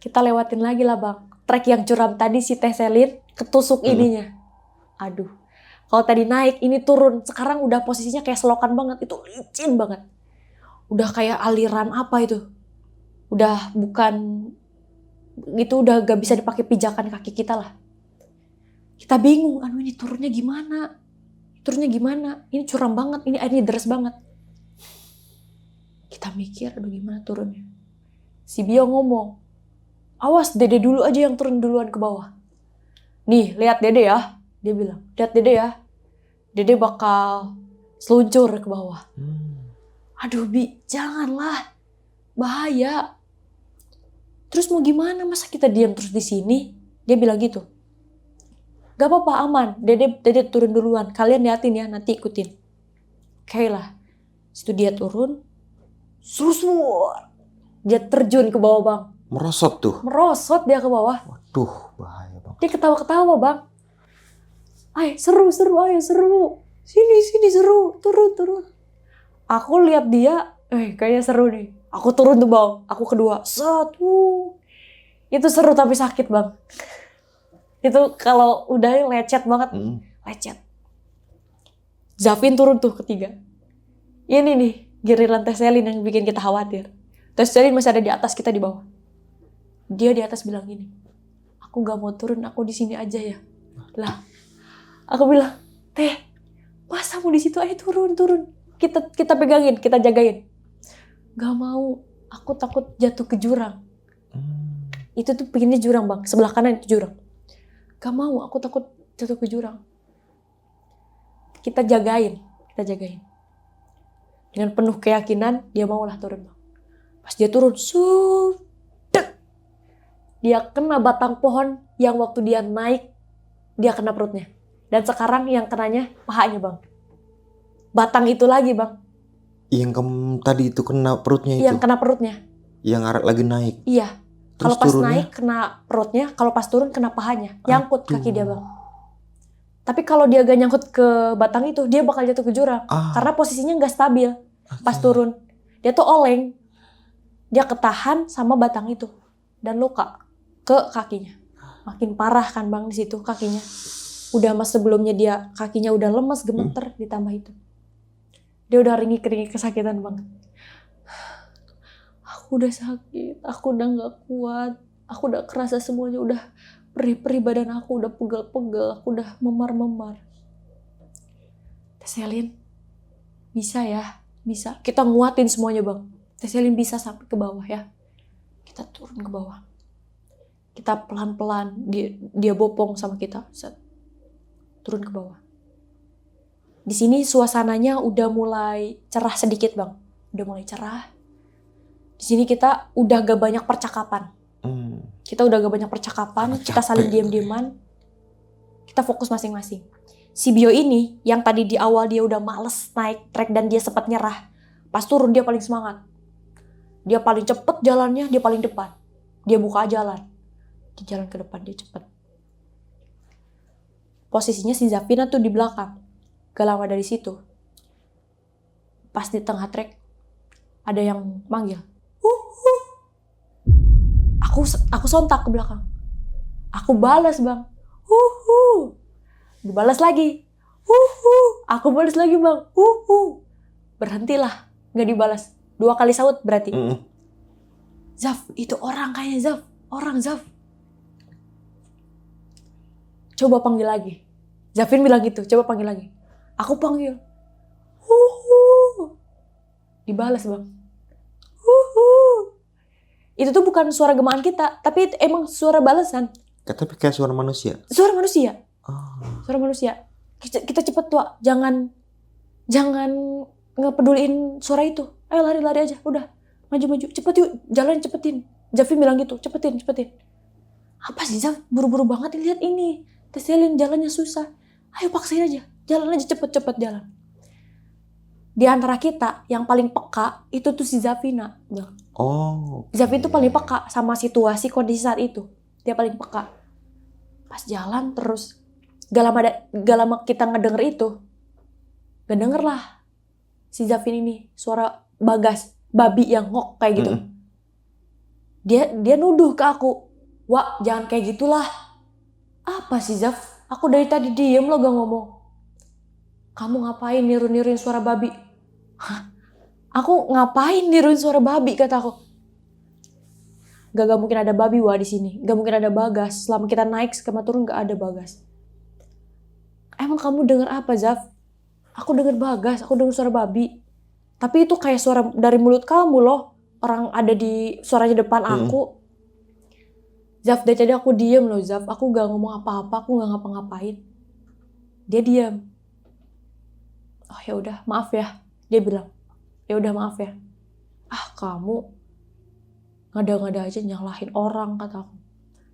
Kita lewatin lagi lah Bang. Trek yang curam tadi si Teh Selin ketusuk ininya. Aduh, kalau tadi naik, ini turun. Sekarang udah posisinya kayak selokan banget, itu licin banget. Udah kayak aliran apa itu. Udah bukan, itu udah gak bisa dipakai pijakan kaki kita lah. Kita bingung, ini turunnya gimana? Ini curam banget, ini airnya deras banget. Kita mikir, gimana turunnya? Si Bio ngomong, awas Dede dulu aja yang turun duluan ke bawah. Nih, lihat Dede ya. Dia bilang, lihat Dede ya. Dede bakal seluncur ke bawah. Aduh Bi, janganlah. Bahaya. Terus mau gimana? Masa kita diam terus di sini? Dia bilang gitu. Gak apa-apa, aman. Dede turun duluan. Kalian liatin ya, nanti ikutin. Oke lah. Situ dia turun. Dia terjun ke bawah Bang. Merosot Merosot dia ke bawah. Waduh, bahaya Bang. Dia ketawa-ketawa Bang. Ayo seru. Sini seru. Turun. Aku lihat dia, kayaknya seru nih. Aku turun tuh Bang. Aku kedua. Itu seru tapi sakit Bang. Itu kalau udah lecet banget. Lecet. Zafin turun tuh ketiga. Ini nih, giliran Teh Selin yang bikin kita khawatir. Teh Selin masih ada di atas, kita di bawah. Dia di atas bilang gini, aku gak mau turun, aku di sini aja ya. Lah, aku bilang, Teh, masa mau di situ? Ayo turun. Kita pegangin, kita jagain. Gak mau, aku takut jatuh ke jurang. Itu tuh pinggirnya jurang Bang, sebelah kanan itu jurang. Gak mau, aku takut jatuh ke jurang. kita jagain. Dengan penuh keyakinan dia maulah turun Bang. Pas dia turun, dek, dia kena batang pohon yang waktu dia naik dia kena perutnya. Dan sekarang yang kenanya pahanya Bang. Batang itu lagi Bang. Yang kamu tadi itu kena perutnya itu? Yang kena perutnya. Yang lagi naik? Iya. Kalau pas naik kena perutnya, kalau pas turun kena pahanya. Nyangkut kaki dia Bang. Tapi kalau dia gak nyangkut ke batang itu, dia bakal jatuh ke jurang. Karena posisinya gak stabil pas turun. Dia tuh oleng. Dia ketahan sama batang itu. Dan luka ke kakinya. Makin parah kan Bang di situ kakinya. Udah mas sebelumnya dia kakinya udah lemes, gemeter ditambah itu. Dia udah ringik-ringik kesakitan banget. Aku udah sakit, aku udah gak kuat. Aku udah kerasa semuanya udah perih-perih badan aku, udah pegel-pegel, aku udah memar-memar. Teselin, bisa ya, bisa. Kita nguatin semuanya Bang. Teselin bisa sampai ke bawah ya. Kita turun ke bawah. Kita pelan-pelan, dia bopong sama kita. Turun ke bawah. Di sini suasananya udah mulai cerah sedikit Bang. Udah mulai cerah. Di sini kita udah gak banyak percakapan. Kita udah gak banyak percakapan, kita saling diam-diaman. Kita fokus masing-masing. Si Bio ini, yang tadi di awal dia udah males naik trek dan dia sempat nyerah. Pas turun dia paling semangat. Dia paling cepet jalannya, dia paling depan. Dia buka jalan. Di jalan ke depan dia cepet. Posisinya si Zafina tuh di belakang. Gak lama dari situ. Pas di tengah trek, ada yang manggil. Aku sontak ke belakang. Aku balas Bang. Dibalas lagi. Aku balas lagi Bang. Berhentilah. Gak dibalas. 2 kali saut berarti. Zaf, itu orang kayaknya Zaf. Orang Zaf. Coba panggil lagi. Zafin bilang gitu. Coba panggil lagi. Aku panggil. Dibalas Bang. Itu tuh bukan suara gemaan kita, tapi itu emang suara balasan. Tapi kayak suara manusia. Suara manusia. Suara manusia. Kita cepet tuh, jangan ngepeduliin suara itu. Ayo lari-lari aja, udah maju-maju, cepet yuk, jalan cepetin. Zafin bilang gitu, cepetin. Apa sih Zaf? Buru-buru banget lihat ini. Teselin jalannya susah. Ayo paksain aja, jalan aja cepet jalan. Di antara kita yang paling peka itu tuh si Zafina, Bang. Zafin tuh paling peka sama situasi kondisi saat itu. Dia paling peka. Pas jalan terus gak lama kita ngedenger itu. Gak denger lah si Zafin ini suara Bagas, babi yang ngok kayak gitu. Dia nuduh ke aku. Wah, jangan kayak gitulah. Apa sih Zaf? Aku dari tadi diem lo gak ngomong. Kamu ngapain niru-niruin suara babi? Hah? Aku ngapain niruin suara babi kataku. Gak mungkin ada babi wah di sini. Gak mungkin ada Bagas. Selama kita naik sama turun gak ada Bagas. Emang kamu dengar apa Zaf? Aku dengar Bagas. Aku dengar suara babi. Tapi itu kayak suara dari mulut kamu loh. Orang ada di suaranya depan aku. Zaf, dari tadi aku diem loh Zaf. Aku gak ngomong apa-apa. Aku gak ngapa-ngapain. Dia diam. Oh ya udah, maaf ya. Dia bilang. Ya udah maaf ya. Kamu ngada-ngada aja nyalahin orang kata aku.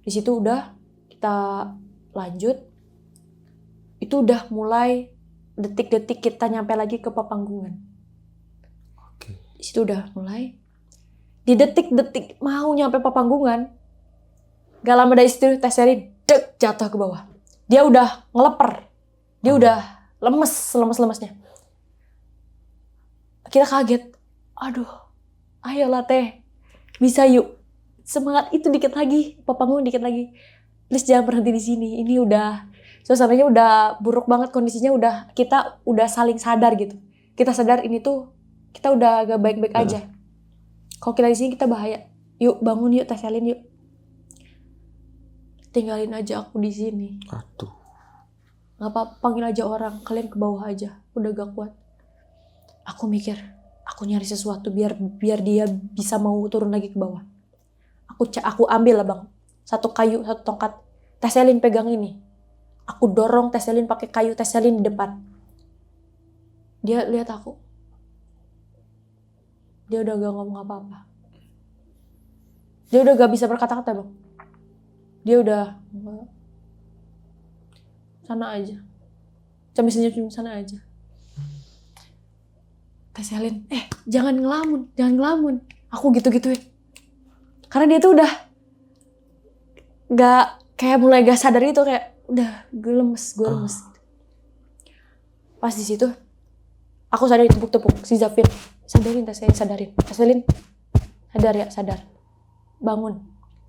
Di situ udah kita lanjut. Itu udah mulai detik-detik kita nyampe lagi ke Papanggungan. Di situ udah mulai. Di detik-detik mau nyampe Papanggungan, gak lama dari situ Teselin jatuh ke bawah. Dia udah ngeleper. Dia udah lemes-lemesnya. Kita kaget. Aduh, ayolah Teh. Bisa yuk. Semangat itu dikit lagi. Papanggungan dikit lagi. Please jangan berhenti di sini. Ini udah, suasananya udah buruk banget kondisinya. Kita udah saling sadar gitu. Kita sadar ini tuh, kita udah gak baik-baik aja. Kalau kita di sini kita bahaya. Yuk bangun yuk Teselin yuk. Tinggalin aja aku di sini. Aduh. Gak apa-apa, panggil aja orang. Kalian ke bawah aja. Udah gak kuat. Aku mikir, aku nyari sesuatu biar dia bisa mau turun lagi ke bawah. Aku ambil lah Bang. 1 kayu, 1 tongkat. Teselin pegang ini. Aku dorong Teselin pakai kayu, Teselin di depan. Dia lihat aku. Dia udah gak ngomong apa-apa. Dia udah gak bisa berkata-kata bang. Dia udah sana aja. Sambil senyum sana aja. Teh Selin, jangan ngelamun. Aku gitu-gituin. Karena dia tuh udah gak, kayak mulai gak sadar itu, kayak udah gue lemes. Pas di situ, aku sadar tepuk-tepuk si Zafin. Sadarin Teh Selin, sadarin. Teh Selin, sadar. Bangun.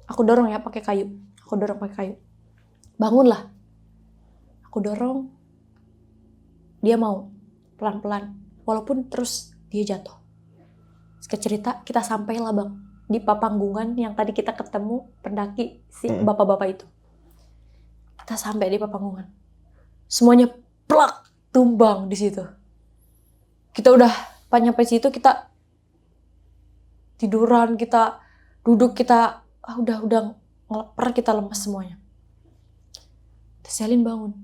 Aku dorong ya pakai kayu. Bangunlah. Aku dorong. Dia mau pelan-pelan. Walaupun terus dia jatuh. Singkat cerita, kita sampailah bang di papanggungan yang tadi kita ketemu pendaki si bapak-bapak itu. Kita sampai di papanggungan. Semuanya plak tumbang di situ. Kita udah pas nyampe situ, kita tiduran, kita duduk, kita udah ngeleper, kita lemas semuanya. Teh Selin bangun.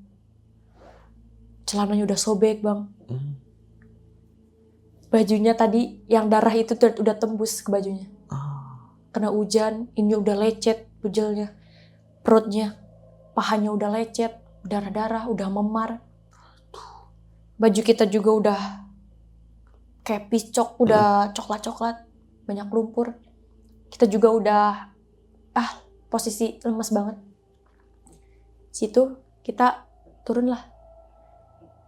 Celananya udah sobek bang. Bajunya tadi yang darah itu udah tembus ke bajunya. Kena hujan, ini udah lecet bujelnya. Perutnya, pahanya udah lecet, darah-darah, udah memar. Baju kita juga udah kayak picok, udah coklat-coklat, banyak lumpur. Kita juga udah posisi lemes banget. Situ kita turunlah.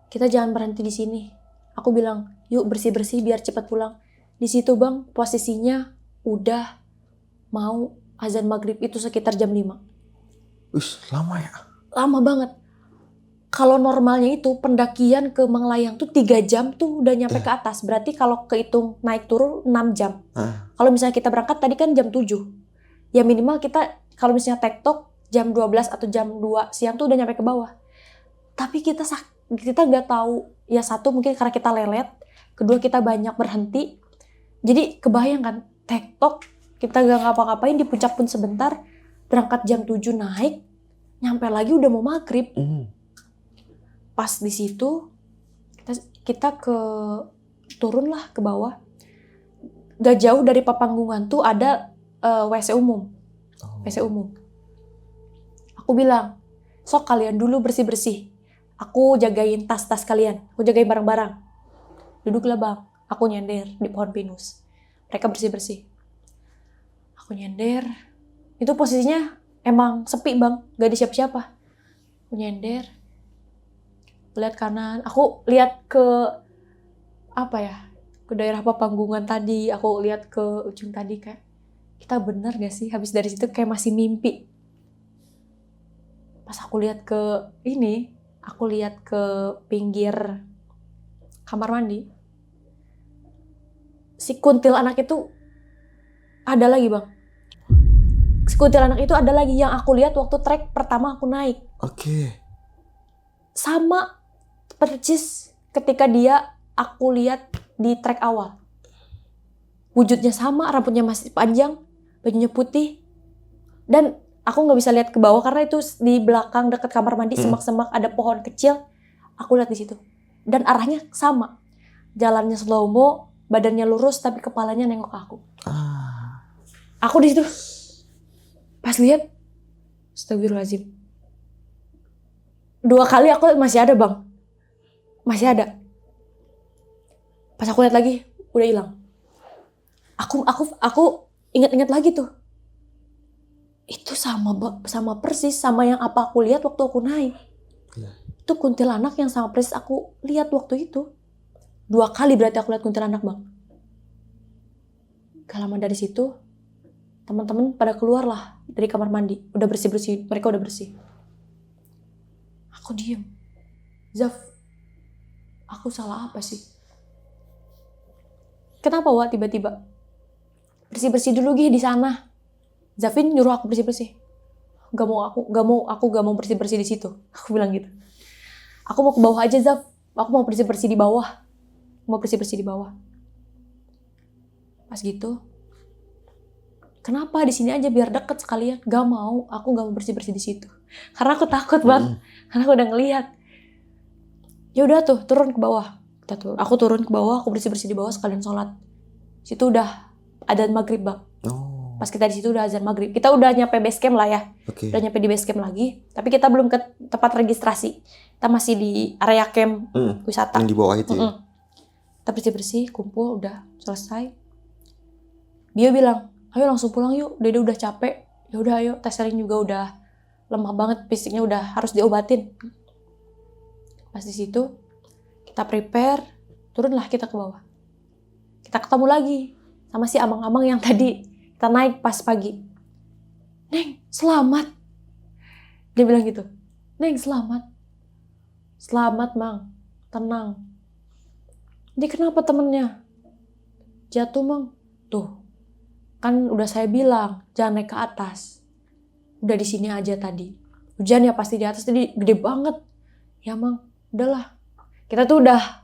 Kita jangan berhenti di sini. Aku bilang, yuk bersih-bersih biar cepat pulang. Di situ bang, posisinya udah mau azan maghrib, itu sekitar jam 5. Lama ya? Lama banget. Kalau normalnya itu pendakian ke Manglayang tuh 3 jam tuh udah nyampe ke atas. Berarti kalau kehitung naik turun 6 jam. Kalau misalnya kita berangkat tadi kan jam 7. Ya minimal kita kalau misalnya tektok jam 12 atau jam 2 siang tuh udah nyampe ke bawah. Tapi kita nggak tahu. Ya satu mungkin karena kita lelet. Kedua kita banyak berhenti. Jadi kebayang kan tektok kita gak ngapa-ngapain di puncak pun sebentar. Berangkat jam 7 naik. Nyampe lagi udah mau maghrib. Pas di situ kita turunlah ke bawah. Gak jauh dari papanggungan tuh ada WC umum. WC umum. Aku bilang, sok kalian dulu bersih-bersih. Aku jagain tas-tas kalian. Aku jagain barang-barang. Duduklah bang. Aku nyender di pohon pinus. Mereka bersih-bersih. Aku nyender. Itu posisinya emang sepi bang. Gak ada siapa-siapa. Aku nyender. Lihat kanan. Aku lihat ke ke daerah papanggungan tadi. Aku lihat ke ujung tadi kayak, kita bener gak sih? Habis dari situ kayak masih mimpi. Pas aku lihat ke pinggir kamar mandi. Si kuntilanak itu ada lagi bang. Si kuntilanak itu ada lagi yang aku lihat waktu trek pertama aku naik. Oke. Sama persis ketika aku lihat di trek awal. Wujudnya sama, rambutnya masih panjang, bajunya putih. Dan aku nggak bisa lihat ke bawah karena itu di belakang dekat kamar mandi semak-semak ada pohon kecil. Aku lihat di situ. Dan arahnya sama. Jalannya slow-mo, badannya lurus tapi kepalanya nengok aku. Aku di situ pas lihat, astagfirullahaladzim. 2 kali aku masih ada bang. Masih ada. Pas aku lihat lagi, udah hilang. Aku ingat-ingat lagi tuh. Itu sama persis sama yang apa aku lihat waktu aku naik. Itu kuntilanak yang sama persis aku lihat waktu itu. 2 kali berarti aku lihat kuntilanak bang. Gak lama dari situ, teman-teman pada keluar lah dari kamar mandi. Udah bersih-bersih, mereka udah bersih. Aku diem. Zaf, aku salah apa sih? Kenapa Wak tiba-tiba? Bersih-bersih dulu Gih di sana. Zafin nyuruh aku bersih-bersih. Gak mau bersih-bersih di situ. Aku bilang gitu. Aku mau ke bawah aja Zaf. Aku mau bersih-bersih di bawah. Pas gitu. Kenapa di sini aja biar deket sekalian? Gak mau. Aku gak mau bersih-bersih di situ. Karena aku takut bang. Karena aku udah ngelihat. Ya udah tuh turun ke bawah. Aku turun ke bawah, aku bersih-bersih di bawah sekalian sholat. Situ udah adzan maghrib bang. Oh, Pas kita di situ udah azan maghrib. Kita udah nyampe base camp lah ya. oke. Udah nyampe di base camp lagi. Tapi kita belum ke tempat registrasi. Kita masih di area camp wisata. Yang di bawah itu ya? Kita bersih-bersih, kumpul, udah selesai. Dia bilang, ayo langsung pulang yuk. Dede udah capek. Ya udah ayo. Teselin juga udah lemah banget. Fisiknya udah harus diobatin. Pas di situ kita prepare, turunlah kita ke bawah. Kita ketemu lagi sama si amang-amang yang tadi kita naik pas pagi. Neng, selamat. Dia bilang gitu. Neng, selamat. Selamat, Mang. Tenang. Dia kenapa temennya? Jatuh, Mang. Tuh. Kan udah saya bilang, jangan naik ke atas. Udah di sini aja tadi. Hujan ya pasti di atas tadi gede banget. Ya, Mang. Udahlah. Kita tuh udah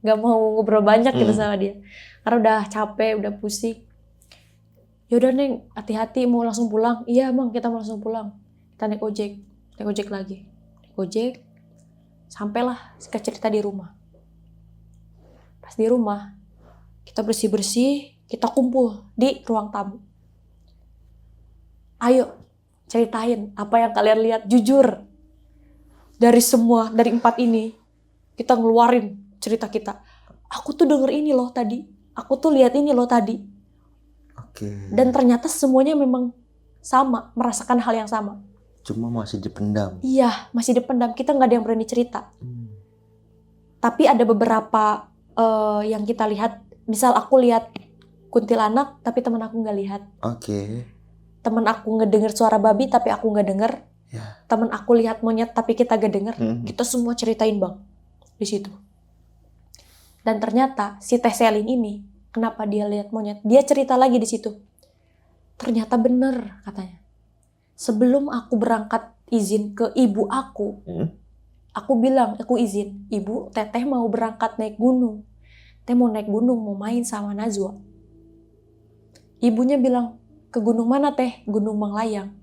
gak mau ngobrol banyak gitu sama dia. Karena udah capek, udah pusing. Yaudah Neng, hati-hati mau langsung pulang. Iya Mang, kita mau langsung pulang. Kita naik ojek. Naik ojek lagi. Naik ojek. Sampailah singkat cerita di rumah. Pas di rumah, kita bersih-bersih, kita kumpul di ruang tamu. Ayo, ceritain apa yang kalian lihat. Jujur. Dari 4 ini, kita ngeluarin cerita kita. Aku tuh denger ini loh tadi. Aku tuh lihat ini loh tadi. Oke. Dan ternyata semuanya memang sama, merasakan hal yang sama. Cuma masih dipendam. Iya, masih dipendam. Kita nggak ada yang berani cerita. Tapi ada beberapa yang kita lihat. Misal aku lihat kuntilanak, tapi teman aku nggak lihat. Oke. Teman aku ngedenger suara babi, tapi aku nggak denger. Ya. Teman aku lihat monyet, tapi kita nggak denger. Kita semua ceritain bang di situ. Dan ternyata si Teh Selin ini, kenapa dia lihat monyet? Dia cerita lagi di situ. Ternyata bener katanya. Sebelum aku berangkat izin ke ibu aku bilang, aku izin, ibu, Teteh mau berangkat naik gunung. Teteh mau naik gunung, mau main sama Najwa. Ibunya bilang, ke gunung mana Teh? Gunung Manglayang.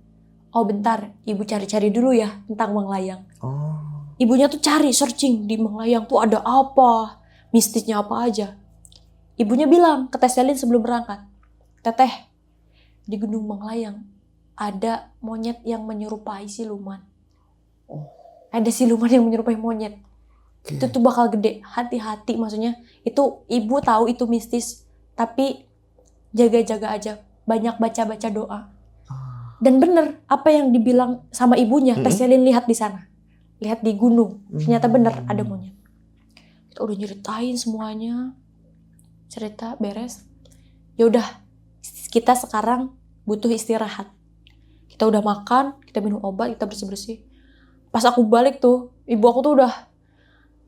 Oh bentar, ibu cari-cari dulu ya tentang Manglayang. Oh. Ibunya tuh cari, searching di Manglayang tuh ada apa, mistisnya apa aja. Ibunya bilang ke Teh Selin sebelum berangkat, Teteh, di Gunung Manglayang ada monyet yang menyerupai siluman. Ada siluman yang menyerupai monyet. Okay. Itu tuh bakal gede. Hati-hati maksudnya. Itu ibu tahu itu mistis. Tapi jaga-jaga aja. Banyak baca-baca doa. Dan bener apa yang dibilang sama ibunya. Teh Selin lihat di sana. Lihat di gunung. Ternyata bener ada monyet. Kita udah nyeritain semuanya. Cerita beres. Ya udah. Kita sekarang butuh istirahat. Kita udah makan, kita minum obat, kita bersih-bersih. Pas aku balik tuh, ibu aku tuh udah,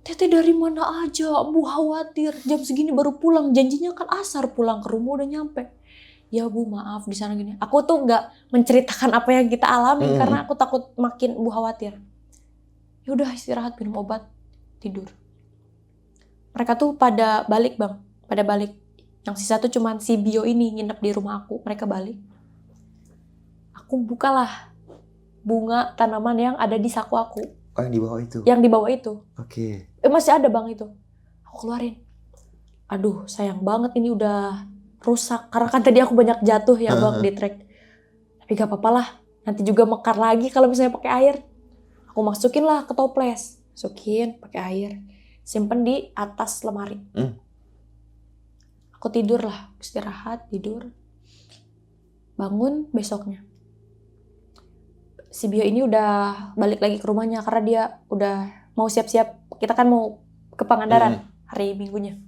Teteh dari mana aja, Bu khawatir. Jam segini baru pulang, janjinya kan asar pulang ke rumah udah nyampe. Ya Bu maaf di sana gini. Aku tuh nggak menceritakan apa yang kita alami karena aku takut makin Bu khawatir. Ya udah istirahat, minum obat, tidur. Mereka tuh pada balik bang, pada balik. Yang sisa tuh cuman si Bio ini nginep di rumah aku. Mereka balik. Aku bukalah bunga tanaman yang ada di saku aku. Oh yang di bawah itu? Yang di bawah itu. Oke. Masih ada bang itu. Aku keluarin. Aduh sayang banget ini udah rusak. Karena kan tadi aku banyak jatuh ya bang di trek. Tapi gak apa-apa lah. Nanti juga mekar lagi kalau misalnya pakai air. Aku masukin lah ke toples. Masukin pakai air. Simpen di atas lemari. Aku tidur lah. Istirahat, tidur. Bangun besoknya. Si Bio ini udah balik lagi ke rumahnya karena dia udah mau siap-siap. Kita kan mau ke Pangandaran hari Minggunya.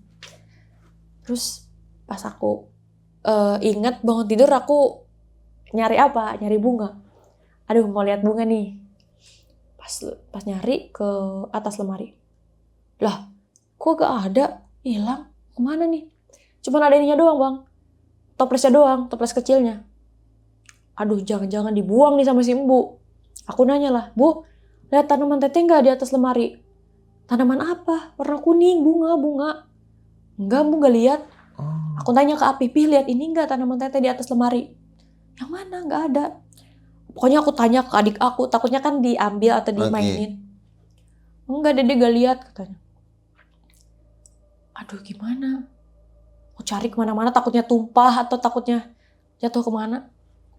Terus pas aku ingat bangun tidur aku nyari apa? Nyari bunga. Aduh mau lihat bunga nih. Pas nyari ke atas lemari. Lah kok gak ada? Hilang. Kemana nih? Cuman ada ininya doang bang. Toplesnya doang. Toples kecilnya. Aduh jangan-jangan dibuang nih sama si Mbu. Aku nanya lah, Bu, lihat tanaman Teteh nggak di atas lemari? Tanaman apa? Warna kuning, bunga. Enggak, Bu nggak lihat. Aku tanya ke Apipi, lihat ini nggak tanaman Teteh di atas lemari? Yang mana? Nggak ada. Pokoknya aku tanya ke adik aku, takutnya kan diambil atau dimainin. Enggak, Dede nggak lihat katanya. aduh gimana? Aku cari kemana-mana, takutnya tumpah atau takutnya jatuh kemana.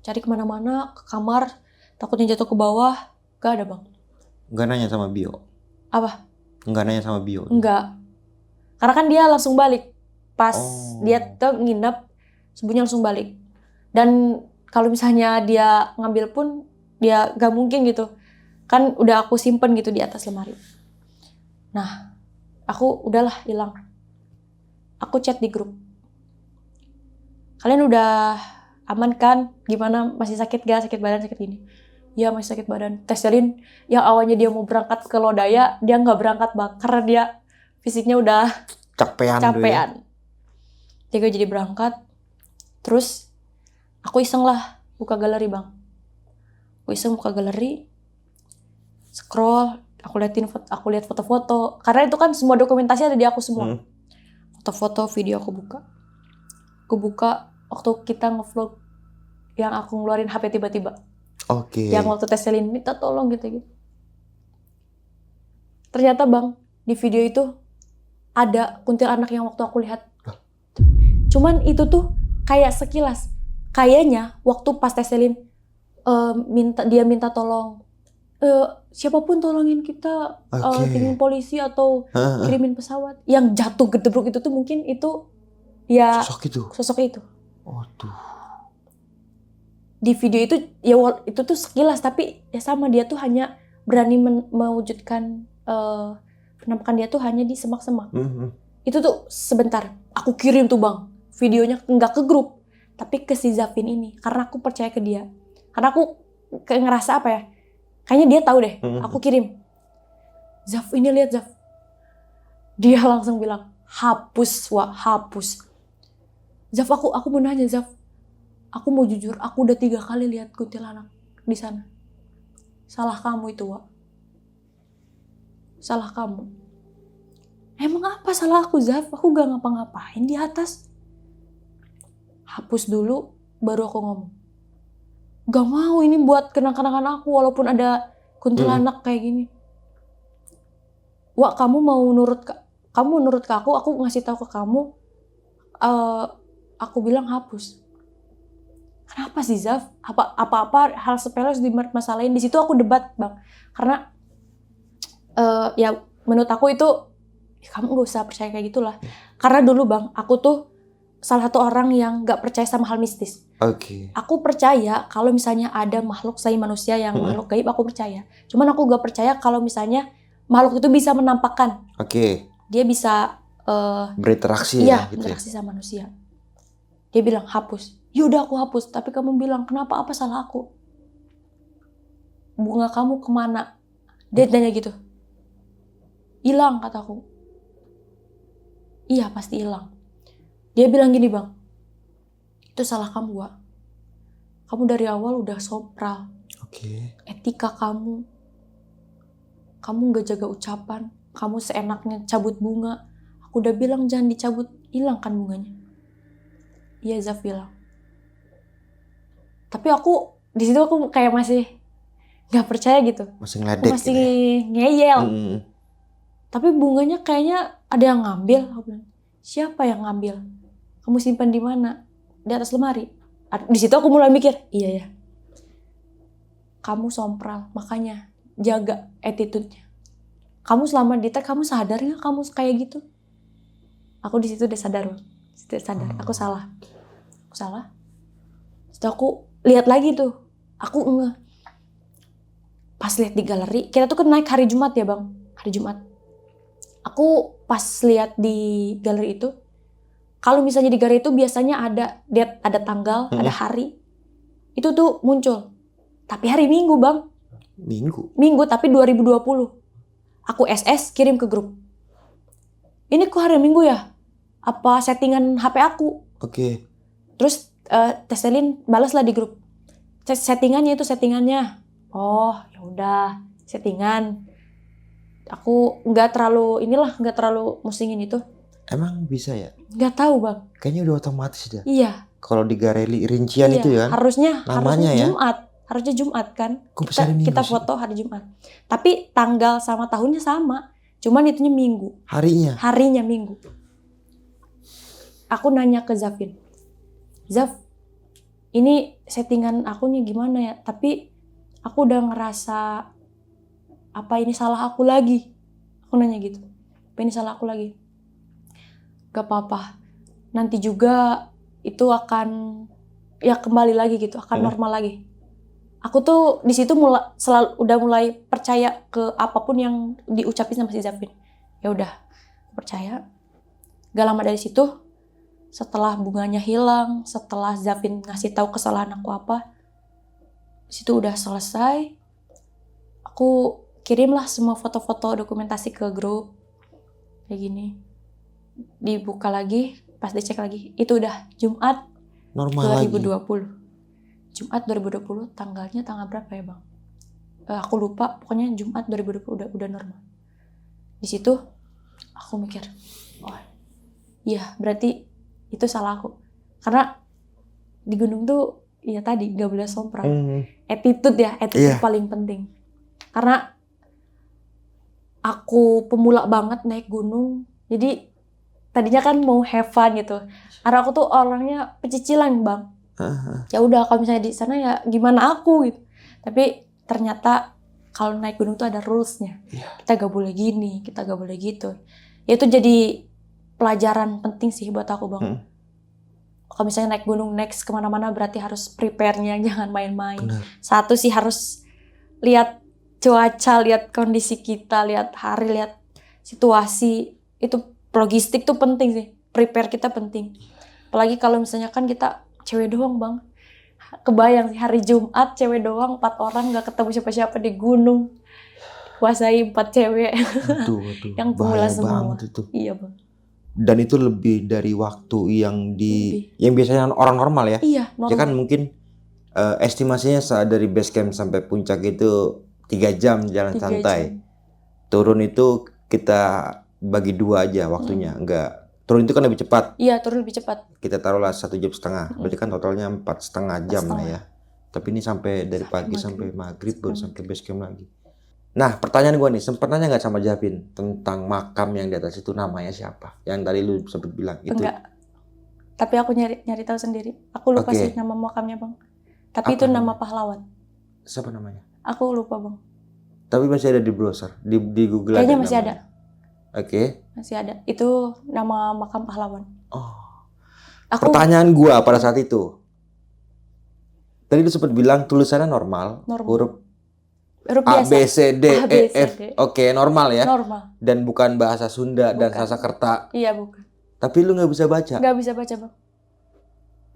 Cari kemana-mana, ke kamar, takutnya jatuh ke bawah. Gak ada bang. Enggak nanya sama Bio? Apa? Enggak nanya sama Bio? Enggak. Karena kan dia langsung balik. Pas Oh. dia tuh nginep, subuhnya langsung balik. Dan kalau misalnya dia ngambil pun, dia gak mungkin gitu. Kan udah aku simpen gitu di atas lemari. Nah, aku udahlah hilang. Aku chat di grup. Kalian udah aman kan? Gimana? Masih sakit gak? Sakit badan, sakit gini? Ya masih sakit badan. Teselin yang awalnya dia mau berangkat ke Lodaya, dia nggak berangkat bang. Karena dia fisiknya udah Capean. capean. Dia gak jadi berangkat. Terus aku iseng lah buka galeri bang. Aku iseng buka galeri. Scroll. Aku lihat foto-foto. Karena itu kan semua dokumentasi ada di aku semua. Foto-foto, video aku buka. Aku buka waktu kita ngevlog yang aku ngeluarin HP tiba-tiba. Oke. Yang waktu Teselin minta tolong gitu. Ternyata bang, di video itu ada kuntilanak yang waktu aku lihat. Cuman itu tuh kayak sekilas. Kayaknya waktu pas Teselin dia minta tolong. Siapapun tolongin kita, kirimin polisi atau kirimin pesawat. Yang jatuh gedebruk itu tuh mungkin itu ya sosok itu. Waduh. Di video itu ya itu tuh sekilas, tapi ya sama, dia tuh hanya berani mewujudkan penampakan dia tuh hanya di semak-semak. Itu tuh sebentar. Aku kirim tuh bang videonya, nggak ke grup tapi ke si Zafin ini, karena aku percaya ke dia. Karena aku kayak ngerasa apa ya, kayaknya dia tahu deh. Aku kirim, Zaf ini lihat Zaf. Dia langsung bilang hapus hapus. Zaf, aku mau nanya Zaf, aku mau jujur, aku udah 3 kali lihat kuntilanak di sana. Salah kamu itu, Wak. Salah kamu. Emang apa salah aku, Zaf? Aku gak ngapa-ngapain di atas. Hapus dulu, baru aku ngomong. Gak mau ini buat kenang-kenangan aku, walaupun ada kuntilanak kayak gini. Wak, kamu nurut ke aku ngasih tahu ke kamu. Aku bilang hapus. Kenapa sih Zaf? Apa-apa hal sepele harus dimasalahin. Di situ aku debat bang, karena ya menurut aku itu kamu gak usah percaya kayak gitulah. Karena dulu bang, aku tuh salah satu orang yang gak percaya sama hal mistis. Aku percaya kalau misalnya ada makhluk selain manusia yang makhluk gaib, aku percaya. Cuman aku gak percaya kalau misalnya makhluk itu bisa menampakkan. Dia bisa berinteraksi berinteraksi sama manusia. Dia bilang hapus. Yaudah aku hapus. Tapi kamu bilang kenapa, apa salah aku? Bunga kamu kemana? Dia tanya gitu. Hilang kataku. Iya pasti hilang. Dia bilang gini bang, itu salah kamu Wak. Kamu dari awal udah sompral. Etika kamu gak jaga ucapan. Kamu seenaknya cabut bunga. Aku udah bilang jangan dicabut, hilang kan bunganya. Iya Zaf bilang. Tapi aku di situ aku kayak masih nggak percaya gitu. Masih ngeledek. Masih ngeyel. Tapi bunganya kayaknya ada yang ngambil. Aku bilang, siapa yang ngambil? Kamu simpan di mana? Di atas lemari. Di situ aku mulai mikir, iya ya. Kamu sompral, makanya jaga attitude-nya. Kamu selama di tag, kamu sadar nggak kamu kayak gitu? Aku di situ udah sadar. Aku salah. Setelah aku lihat lagi tuh, aku nge. Pas lihat di galeri, kita tuh kan naik hari Jumat ya bang, hari Jumat. Aku pas lihat di galeri itu, kalau misalnya di galeri itu biasanya ada date, ada tanggal, ada hari, itu tuh muncul. Tapi hari Minggu bang. Minggu tapi 2020. Aku SS kirim ke grup. Ini kok hari Minggu ya? Apa settingan HP aku? Terus Teselin balaslah di grup. Settingannya. Oh, ya udah, settingan. Aku nggak terlalu musingin itu. Emang bisa ya? Nggak tahu bang. Kayaknya udah otomatis dah. Iya. Kalau di galeri rincian itu ya. Harusnya ya? Harusnya Jumat kan. Kita foto hari Jumat. Tapi tanggal sama tahunnya sama. Cuman itunya Minggu. Harinya Minggu. aku nanya ke Zafin, Zaf, ini settingan akunya gimana ya? Tapi aku udah ngerasa apa ini salah aku lagi? Aku nanya gitu. Apa ini salah aku lagi? Gak apa-apa. Nanti juga itu akan ya kembali lagi gitu, akan normal lagi. Aku tuh di situ udah mulai percaya ke apapun yang diucapin sama si Zafin. Ya udah, percaya. Gak lama dari situ, setelah bunganya hilang, setelah Zafin ngasih tahu kesalahan aku apa, situ udah selesai. Aku kirimlah semua foto-foto dokumentasi ke grup kayak gini. Dibuka lagi, pas dicek lagi, itu udah Jumat Normal 2020. Jumat 2020, tanggalnya tanggal berapa ya bang? Aku lupa, pokoknya Jumat 2020 udah normal. Di situ aku mikir, oh iya berarti itu salah aku. Karena di gunung tuh, ya tadi gak boleh sompral. Attitude paling penting. Karena aku pemula banget naik gunung, jadi tadinya kan mau have fun gitu. Karena aku tuh orangnya pecicilan bang. Ya udah kalau misalnya di sana ya gimana aku gitu. Tapi ternyata kalau naik gunung tuh ada rulesnya. Kita gak boleh gini, kita gak boleh gitu. Ya itu jadi pelajaran penting sih buat aku bang. Kalau misalnya naik gunung next kemana-mana berarti harus prepare-nya, jangan main-main. Satu sih harus lihat cuaca, lihat kondisi kita, lihat hari, lihat situasi. Itu logistik tuh penting sih, prepare kita penting. Apalagi kalau misalnya kan kita cewek doang bang. Kebayang sih hari Jumat cewek doang, 4 orang gak ketemu siapa-siapa di gunung. Kuasai 4 cewek. Aduh, Yang pemula semua. Itu. Iya bang. Dan itu lebih dari waktu yang biasanya orang normal ya. Iya, normal. Ya kan mungkin estimasinya saat dari base camp sampai puncak itu 3 jam jalan 3 santai. jam. Turun itu kita bagi 2 aja waktunya. Enggak. Turun itu kan lebih cepat. Iya, turun lebih cepat. Kita taruhlah 1,5 jam. Berarti kan totalnya 4,5 jam lah ya. Tapi ini sampai dari pagi sampai maghrib baru sampai base camp lagi. Nah, pertanyaan gue nih, sempat nanya nggak sama Zafin tentang makam yang di atas itu namanya siapa? Yang tadi lu sempat bilang itu. Enggak. Tapi aku nyari tahu sendiri. Aku lupa sih nama makamnya bang. Tapi itu nama pahlawan. Siapa namanya? Aku lupa bang. Tapi masih ada di browser, di Google. Kayaknya masih ada. Oke. Masih ada. Itu nama makam pahlawan. Oh. Pertanyaan gue pada saat itu. Tadi lu sempat bilang tulisannya normal. Huruf A, B, C, D, E, F. Oke, normal ya? Normal. Dan bukan bahasa Sunda dan Sanskerta. Iya, bukan. Tapi lu nggak bisa baca? Nggak bisa baca, bang.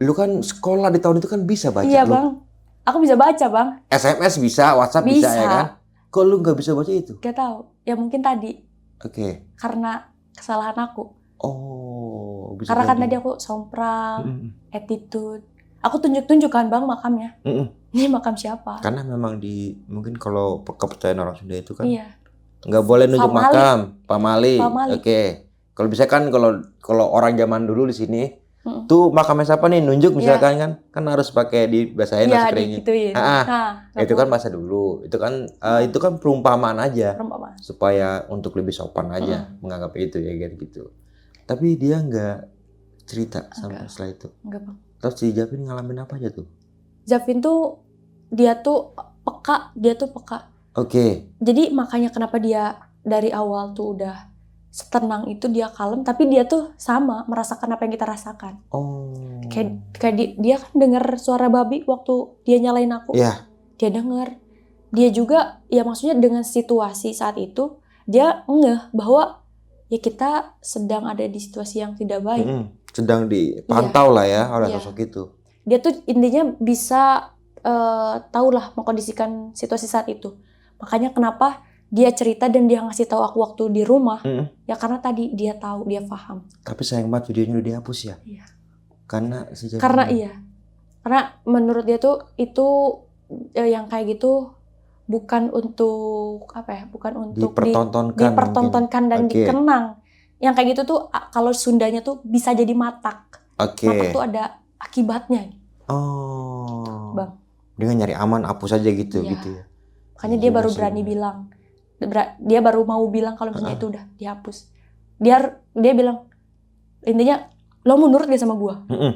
Lu kan sekolah di tahun itu kan bisa baca. Iya, bang. Aku bisa baca, bang. SMS bisa, WhatsApp bisa ya kan? Kok lu nggak bisa baca itu? Gak tahu. Ya mungkin tadi. Oke. Karena kesalahan aku. Oh, bisa. Karena kan tadi aku sompral, attitude. Aku tunjuk-tunjuk kan, bang, makamnya. Ini makam siapa? Karena memang mungkin kalau kepercayaan orang Sunda itu kan nggak boleh nunjuk Pamali. makam, pamali. Pamali. Oke. Kalau bisa kan kalau orang zaman dulu di sini tuh makamnya siapa nih nunjuk misalkan kan harus pakai dibasahin Iya, keringin. digituin. Itu kan masa dulu. Itu kan perumpamaan aja. Perumpamaan. Supaya untuk lebih sopan aja menganggap itu ya gitu. Tapi dia nggak cerita sama setelah itu. Enggak, bang. Terus si Zafin ngalamin apa aja tuh? Zafin tuh dia tuh peka. Oke. Jadi makanya kenapa dia dari awal tuh udah setenang itu, dia kalem, tapi dia tuh sama merasakan apa yang kita rasakan. Oh. Kayak dia kan dengar suara babi waktu dia nyalain aku. Iya. Dia dengar. Dia juga ya maksudnya dengan situasi saat itu dia ngeh bahwa ya kita sedang ada di situasi yang tidak baik. Sedang dipantau lah ya oleh sosok itu. Dia tuh intinya bisa tahulah mengkondisikan situasi saat itu. Makanya kenapa dia cerita dan dia ngasih tahu aku waktu di rumah, ya karena tadi dia tahu, dia paham. Tapi sayang banget videonya udah dihapus ya. Iya. Karena menurut dia tuh itu yang kayak gitu bukan untuk bukan untuk dipertontonkan dan dikenang. Yang kayak gitu tuh kalau Sundanya tuh bisa jadi matak. Matak tuh ada akibatnya. Oh. Bang. Dengan nyari aman hapus aja gitu ya. Makanya dia baru berani bilang. Dia baru mau bilang kalau misalnya itu udah dihapus. Dia bilang intinya lo mau nurut gak sama gua? Mm-mm.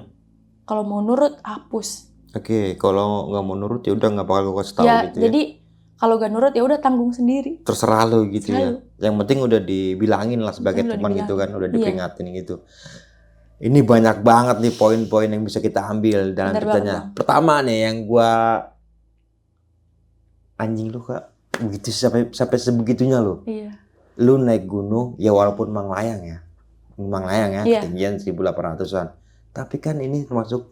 Kalau mau nurut, hapus. Oke, kalau nggak mau nurut ya udah nggak bakal gue kasih tahu Ya, gitu ya. jadi kalau gak nurut ya udah tanggung sendiri. Terserah lo gitu ya. Selalu. Yang penting udah dibilangin lah sebagai Udah teman gitu kan, dibilangin. udah Iya. diperingatin gitu. Ini banyak banget nih poin-poin yang bisa kita ambil dalam Bener ceritanya. banget, Bang. Pertama nih yang gua anjing lu Kak, begitu sampai sebegitunya lo. Iya. Lu naik gunung ya walaupun Manglayang ya. Manglayang ya, Iya. ketinggian 1800-an. Tapi kan ini termasuk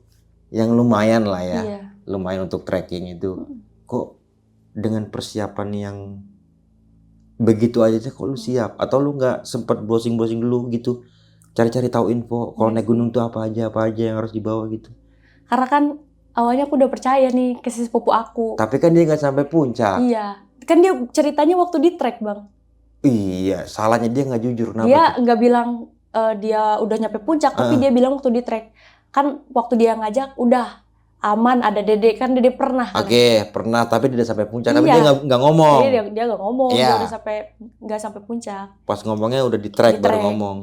yang lumayan lah ya. Iya. Lumayan untuk trekking itu. Kok dengan persiapan yang begitu aja kok lu siap? Atau lu nggak sempet browsing-browsing dulu gitu? Cari-cari tahu info kalau naik gunung tuh apa aja yang harus dibawa gitu. Karena kan awalnya aku udah percaya nih ke si sepupu aku. Tapi kan dia nggak sampai puncak. Iya. Kan dia ceritanya waktu di trek, Bang. Iya, salahnya dia nggak jujur. Kenapa Dia tuh? nggak bilang dia udah nyampe puncak, tapi dia bilang waktu di trek. Kan waktu dia ngajak udah aman, ada Dede, kan Dede pernah. Oke, pernah tapi dia udah sampai puncak. Tapi Iya. dia nggak ngomong. Jadi dia nggak ngomong, Iya. dia udah nggak sampai puncak. Pas ngomongnya udah di trek Di baru trek. ngomong.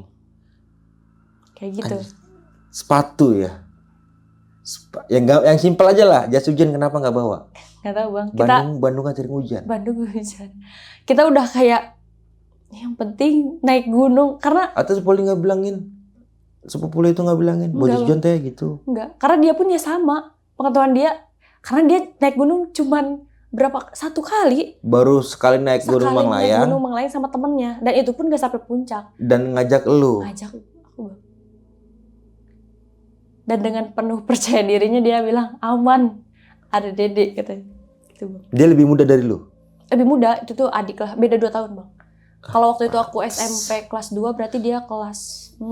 Kayak gitu. Sepatu ya. Yang simpel aja lah. Jas hujan kenapa nggak bawa? Nggak tahu, Bang. Kita Bandung kan sering hujan. Bandung hujan. Kita udah kayak yang penting naik gunung karena Atau sepuluh nggak bilangin, sepupu lu itu nggak bilangin, Enggak, buat jas Bang. hujan teh gitu. enggak, karena dia pun ya sama pengetahuan dia. Karena dia naik gunung cuman satu kali. Baru sekali naik gunung Sekali naik Manglayang gunung Manglayang sama temennya, dan itu pun gak sampai puncak. dan ngajak lu. Ngajak aku, Bang. Dan dengan penuh percaya dirinya dia bilang aman, ada Dede katanya. Gitu, Bang. Dia lebih muda dari lu. Lebih muda, itu tuh adik lah, beda 2 tahun, Bang. Kalau waktu itu aku SMP kelas 2, berarti dia kelas 6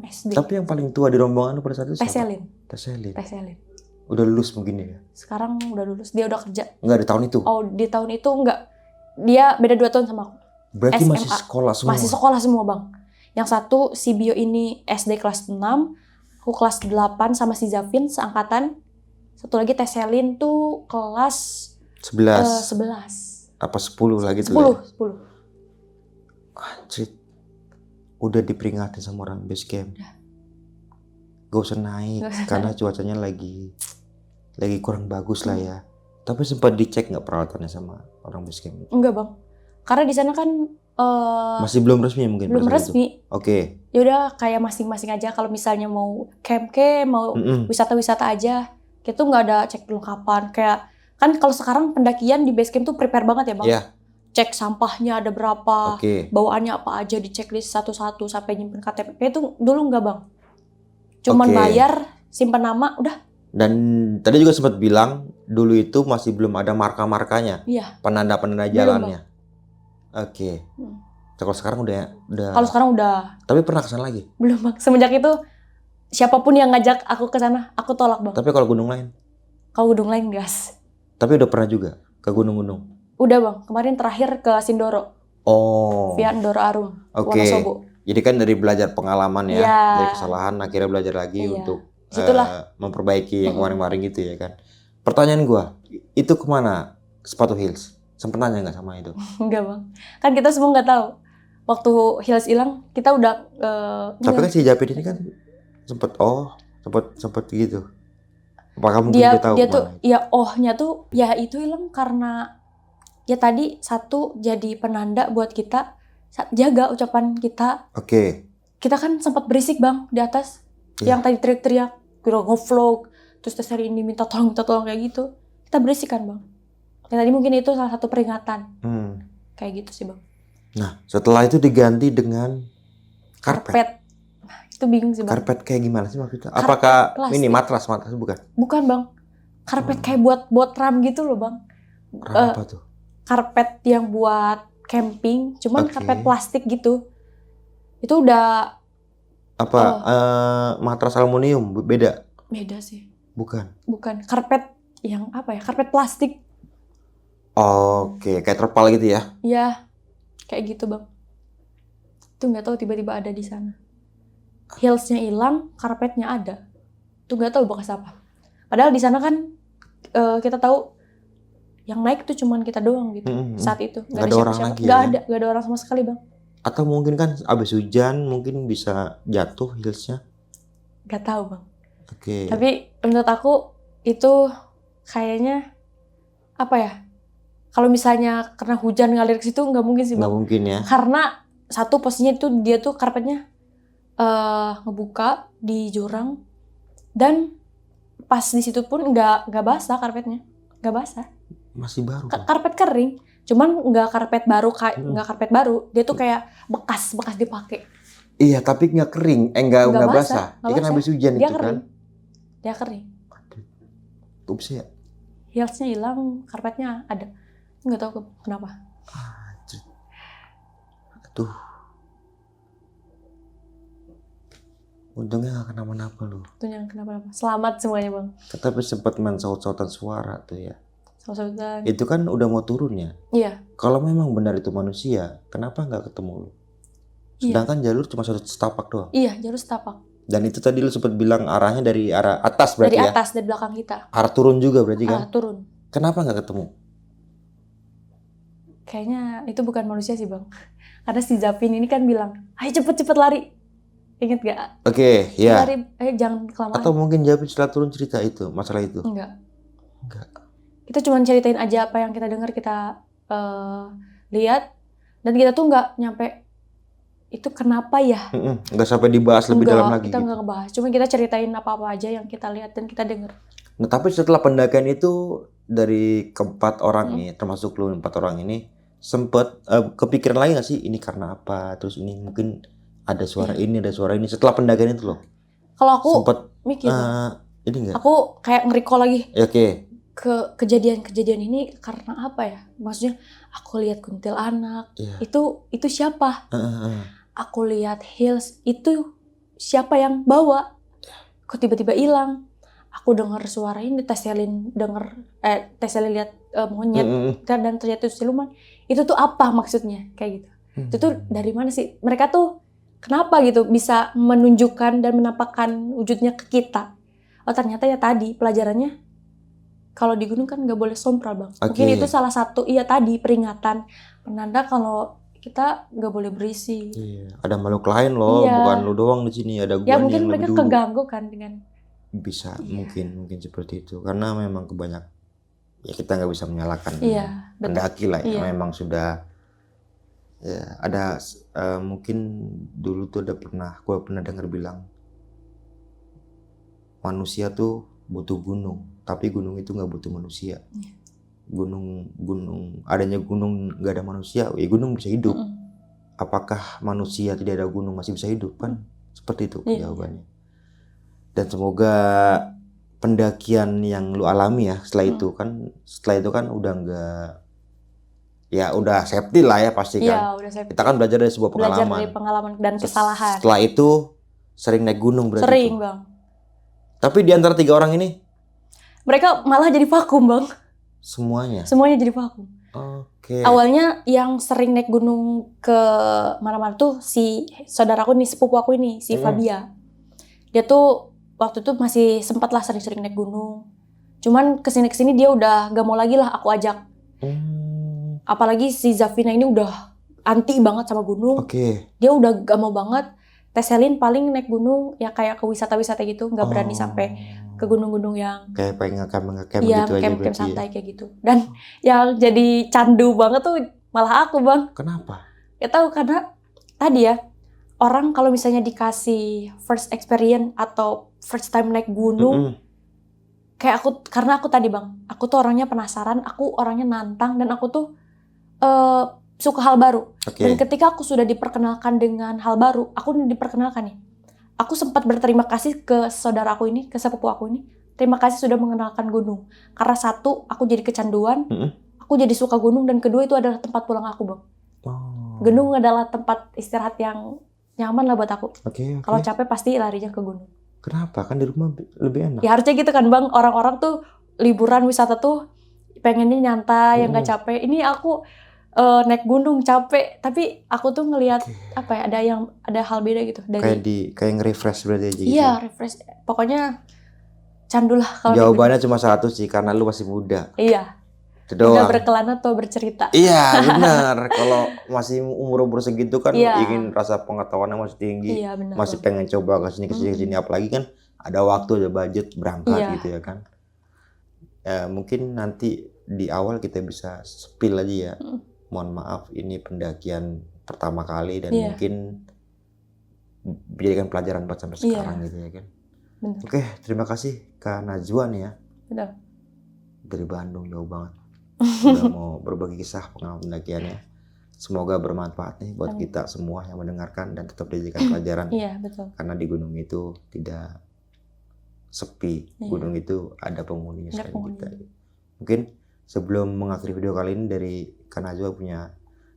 SD. Tapi yang paling tua di rombongan lu pada saat itu siapa? Teselin. Teselin. Udah lulus mungkin ya? Sekarang udah lulus, dia udah kerja. Enggak di tahun itu. Oh, di tahun itu enggak. Dia beda 2 tahun sama aku. Berarti SMA. masih sekolah semua. Masih sekolah semua, Bang. Yang satu, si Bio ini SD kelas 6, aku kelas 8 sama si Zafin seangkatan. Satu lagi Teselin tuh kelas 11. 11. Apa 10 lagi tuh? 10. Anjir. Udah diperingatin sama orang base camp. Gak usah naik karena cuacanya lagi kurang bagus lah ya. Tapi sempat dicek nggak peralatannya sama orang base camp? Enggak, Bang. Karena di sana kan Masih belum resmi mungkin. belum pada saat itu? resmi. Oke. Ya udah kayak masing-masing aja, kalau misalnya mau camp mau Mm-mm. wisata-wisata aja, kita tuh nggak ada cek perlengkapan. Kayak kan kalau sekarang pendakian di base camp tuh prepare banget ya, Bang. Iya. Cek sampahnya ada berapa, Oke. bawaannya apa aja, di checklist satu-satu sampai nyimpen KTP. Kayak itu dulu nggak, Bang. Cuman Oke. bayar, simpen nama, udah. Dan tadi juga sempat bilang dulu itu masih belum ada marka-markanya, Iya. penanda-penanda Belum, jalannya. Oke. Hmm. Kalau sekarang udah. Kalau sekarang udah Tapi pernah kesana lagi. belum, Bang. Semenjak itu siapapun yang ngajak aku ke sana, aku tolak, Bang. Tapi kalau gunung lain. Kalau gunung lain gas. Tapi udah pernah juga ke gunung-gunung. Udah, Bang. Kemarin terakhir ke Sindoro, Oh. via Ndoro Arum, Oke. Wonosobo. Jadi kan dari belajar pengalaman ya, Iya. dari kesalahan akhirnya belajar lagi Iya. untuk Situlah. memperbaiki yang kemarin-kemarin gitu ya kan. Pertanyaan gua, itu kemana sepatu heels? Sempet nanya nggak sama itu? Enggak, Bang. Kan kita semua nggak tahu. Waktu heels hilang, kita udah Tapi kan si Japit ini kan sempet gitu. Apakah mungkin dia dia tahu tuh kemana? ya ohnya tuh ya itu hilang karena ya tadi satu jadi penanda buat kita jaga ucapan kita. Oke. Kita kan sempat berisik, Bang, di atas. Iya. Yang tadi teriak-teriak, kira nge-vlog, terus hari ini minta tolong kayak gitu. Kita berisik kan, Bang. Ya tadi mungkin itu salah satu peringatan. Kayak gitu sih, Bang. Nah, setelah itu diganti dengan karpet. Nah, itu bingung sih, Bang. Karpet kayak gimana sih maksudnya? Karpet Apakah plastik. ini matras bukan? Bukan, Bang. Karpet kayak buat ram gitu loh, Bang. Apa tuh? Karpet yang buat camping, cuman Oke. karpet plastik gitu. Itu udah Apa matras aluminium beda? beda sih. Bukan. Bukan karpet yang apa ya? Karpet plastik. Oke, kayak terpal gitu ya. Ya, kayak gitu, Bang. Itu nggak tahu tiba-tiba ada di sana. Heelsnya hilang, karpetnya ada. Itu nggak tahu bekas apa. Padahal di sana kan kita tahu yang naik tuh cuman kita doang gitu saat itu. Nggak ada orang lagi Nggak ya? ada orang sama sekali, Bang. Atau mungkin kan abis hujan mungkin bisa jatuh heelsnya. Gak tahu bang. Oke. Tapi menurut aku itu kayaknya apa ya? Kalau misalnya karena hujan ngalir ke situ nggak mungkin sih Nggak bang. mungkin ya. Karena satu posisinya itu dia tuh karpetnya ngebuka di jurang dan pas di situ pun nggak basah karpetnya, nggak basah. Masih baru. Karpet kering, cuman nggak karpet baru kayak Hmm. nggak karpet baru. Dia tuh kayak bekas dipakai. Iya, tapi nggak kering. Nggak Nggak basah. basah, nggak Dia kan basah. habis hujan Dia itu kering. kan. Dia kering. Kok bisa ya? Heelsnya hilang, karpetnya ada. Nggak tahu kenapa. Aduh. Untungnya nggak kenapa-napa loh. Itu yang kenapa-napa. Selamat semuanya bang. Tapi sempat main saut-sautan suara tuh ya. Saut-sautan. Itu kan udah mau turun ya. Iya. Kalau memang benar itu manusia, kenapa nggak ketemu lu? Sedangkan jalur cuma satu setapak doang. Iya, jalur setapak. Dan itu tadi lu sempat bilang arahnya dari arah atas berarti Dari ya? atas, dari belakang kita. Arah turun juga berarti kan? Turun. Kenapa nggak ketemu? Kayaknya itu bukan manusia sih bang. Karena si Zapin ini kan bilang, ayo cepet-cepet lari. Ingat gak? Oke, ya. Lari, ayo jangan kelamaan. Atau mungkin Japin setelah turun cerita itu, masalah itu. Enggak. Enggak. Kita cuma ceritain aja apa yang kita dengar, kita lihat. Dan kita tuh nggak nyampe, itu kenapa ya? Nggak sampai dibahas lebih dalam lagi. Kita Gitu. nggak ngebahas. Cuma kita ceritain apa-apa aja yang kita lihat dan kita dengar. Nah, tapi setelah pendakian itu dari keempat orang nih, termasuk lu 4 orang ini, sempet kepikiran lagi nggak sih ini karena apa? Terus ini mungkin ada suara ini, ada suara ini. Setelah pendakian itu loh. Kalau aku Sempet mikir, ini enggak? aku kayak nge-recall lagi Ya, oke. ke kejadian-kejadian ini karena apa ya? Maksudnya aku lihat kuntilanak, Iya. itu siapa? Aku lihat heels, itu siapa yang bawa? Kok tiba-tiba hilang? Aku dengar suara ini, Teselin lihat monyet dan ternyata itu siluman. Itu tuh apa maksudnya? Kayak gitu. Itu tuh dari mana sih? Mereka tuh kenapa gitu bisa menunjukkan dan menampakkan wujudnya ke kita? Oh ternyata ya tadi pelajarannya kalau di gunung kan nggak boleh sompral bang. Mungkin itu salah satu tadi peringatan penanda kalau kita nggak boleh berisi. Iya, ada makhluk lain loh, bukan lu doang di sini, ada Ya guanya mungkin yang mereka lebih dulu. keganggu kan dengan Bisa, mungkin seperti itu. Karena memang kebanyak, ya kita nggak bisa menyalahkan betul. pendaki lah ya. Iya. Memang sudah, ya ada mungkin dulu tuh gue pernah dengar bilang, manusia tuh butuh gunung, tapi gunung itu nggak butuh manusia. Iya. Adanya gunung nggak ada manusia, ya gunung bisa hidup. Apakah manusia tidak ada gunung masih bisa hidup kan? Seperti itu jawabannya. Dan semoga pendakian yang lu alami ya setelah itu kan udah nggak, ya udah safety lah ya pasti kan. Iya, udah saya Kita kan belajar dari sebuah pengalaman. belajar dari pengalaman dan kesalahan. Setelah itu sering naik gunung berarti. Sering tuh. bang. Tapi di antara 3 orang ini Mereka malah jadi vakum bang. semuanya. Semuanya jadi vakum. Oke. Awalnya yang sering naik gunung ke mana-mana tuh si saudaraku nih, sepupu aku ini, si Fabia. Dia tuh waktu itu masih sempat lah sering-sering naik gunung. Cuman kesini-kesini dia udah gak mau lagi lah aku ajak. Apalagi si Zafina ini udah anti banget sama gunung. Oke. Dia udah gak mau banget. Teselin paling naik gunung ya kayak ke wisata-wisata gitu. Gak berani sampai ke gunung-gunung yang kayak pengen ngecamp iya, gitu aja camp berarti santai kayak gitu. Dan yang jadi candu banget tuh malah aku bang. Kenapa? Ya tahu karena tadi ya orang kalau misalnya dikasih first experience atau first time naik gunung, kayak karena aku tadi bang, aku tuh orangnya penasaran, aku orangnya nantang dan aku tuh suka hal baru. Dan ketika aku sudah diperkenalkan dengan hal baru, aku diperkenalkan nih. Aku sempat berterima kasih ke saudara aku ini, ke sepupu aku ini. Terima kasih sudah mengenalkan gunung. Karena satu, aku jadi kecanduan, aku jadi suka gunung, dan kedua itu adalah tempat pulang aku bang. Gunung adalah tempat istirahat yang nyaman lah buat aku. Kalau capek pasti larinya ke gunung. Kenapa? Kan di rumah lebih enak. Ya harusnya gitu kan bang, orang-orang tuh liburan wisata tuh pengennya nyantai, yang gak capek. Ini aku naik gunung capek, tapi aku tuh ngelihat apa ya, ada hal beda gitu dari kayak nge-refresh berarti aja gitu. Iya, refresh. Pokoknya candu lah kalau jawabannya cuma satu sih, karena lu masih muda. Iya. Itu Udah doang. berkelana atau bercerita. Iya benar. Kalau masih umur segitu kan Iya. ingin rasa pengetahuannya masih tinggi, Iya benar. masih Bang. pengen coba ke sini ke sini, apalagi kan ada waktu, ada budget berangkat Iya. gitu ya kan. Mungkin nanti di awal kita bisa spill aja ya. Mohon maaf ini pendakian pertama kali dan Iya. mungkin dijadikan pelajaran buat sampai Iya. sekarang gitu ya kan. Benar. Oke, terima kasih Kak Najwa nih ya. Benar. Dari Bandung jauh banget. Udah mau berbagi kisah pengalaman pendakiannya. Semoga bermanfaat nih buat Amin. kita semua yang mendengarkan dan tetap dijadikan pelajaran. Iya betul. Karena di gunung itu tidak sepi. Iya. Gunung itu ada penghuninya Ada selain kita. penghuni. Mungkin sebelum mengakhiri video kali ini dari Kak Najwa punya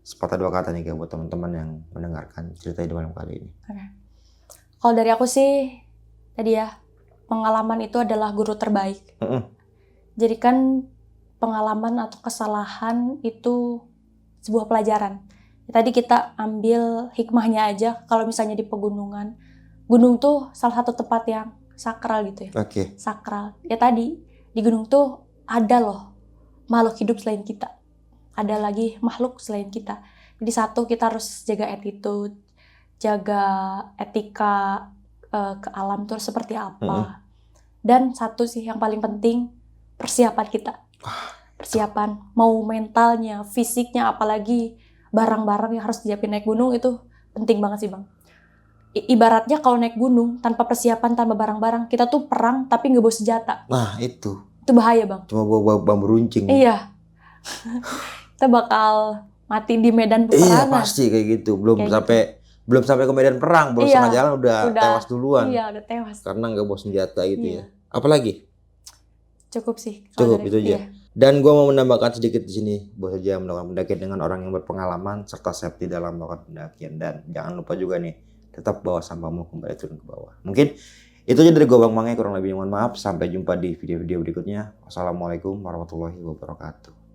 sepatah dua kata nih buat teman-teman yang mendengarkan cerita di malam kali ini. Kalau dari aku sih tadi ya, pengalaman itu adalah guru terbaik. Jadi kan pengalaman atau kesalahan itu sebuah pelajaran. Tadi kita ambil hikmahnya aja. Kalau misalnya di pegunungan, gunung tuh salah satu tempat yang sakral gitu ya. Oke. Sakral. Ya tadi di gunung tuh ada loh makhluk hidup selain kita. Ada lagi makhluk selain kita. Jadi satu, kita harus jaga attitude, jaga etika ke alam tuh seperti apa. Dan satu sih yang paling penting, persiapan kita. Persiapan, mau mentalnya, fisiknya, apalagi barang-barang yang harus disiapin naik gunung itu penting banget sih Bang. Ibaratnya kalau naik gunung tanpa persiapan, tanpa barang-barang, kita tuh perang tapi nggak bawa senjata. Nah itu Bahaya Bang. cuma bawa bambu runcing. Iya. Kita bakal mati di medan Iya peperangan. pasti kayak gitu. Belum Kayak sampai ke medan perang, baru Iya, setengah jalan udah tewas duluan. Iya, udah tewas. Karena nggak bawa senjata gitu Iya. ya. Apalagi? Cukup sih. Cukup itu aja. Iya. Dan gue mau menambahkan sedikit di sini bahwa saja melakukan pendakian dengan orang yang berpengalaman serta safety dalam melakukan pendakian. Dan jangan lupa juga nih, tetap bawa sampahmu kembali turun ke bawah. Mungkin itu aja dari gue Bang Mange, kurang lebih mohon maaf. Sampai jumpa di video-video berikutnya. Wassalamualaikum warahmatullahi wabarakatuh.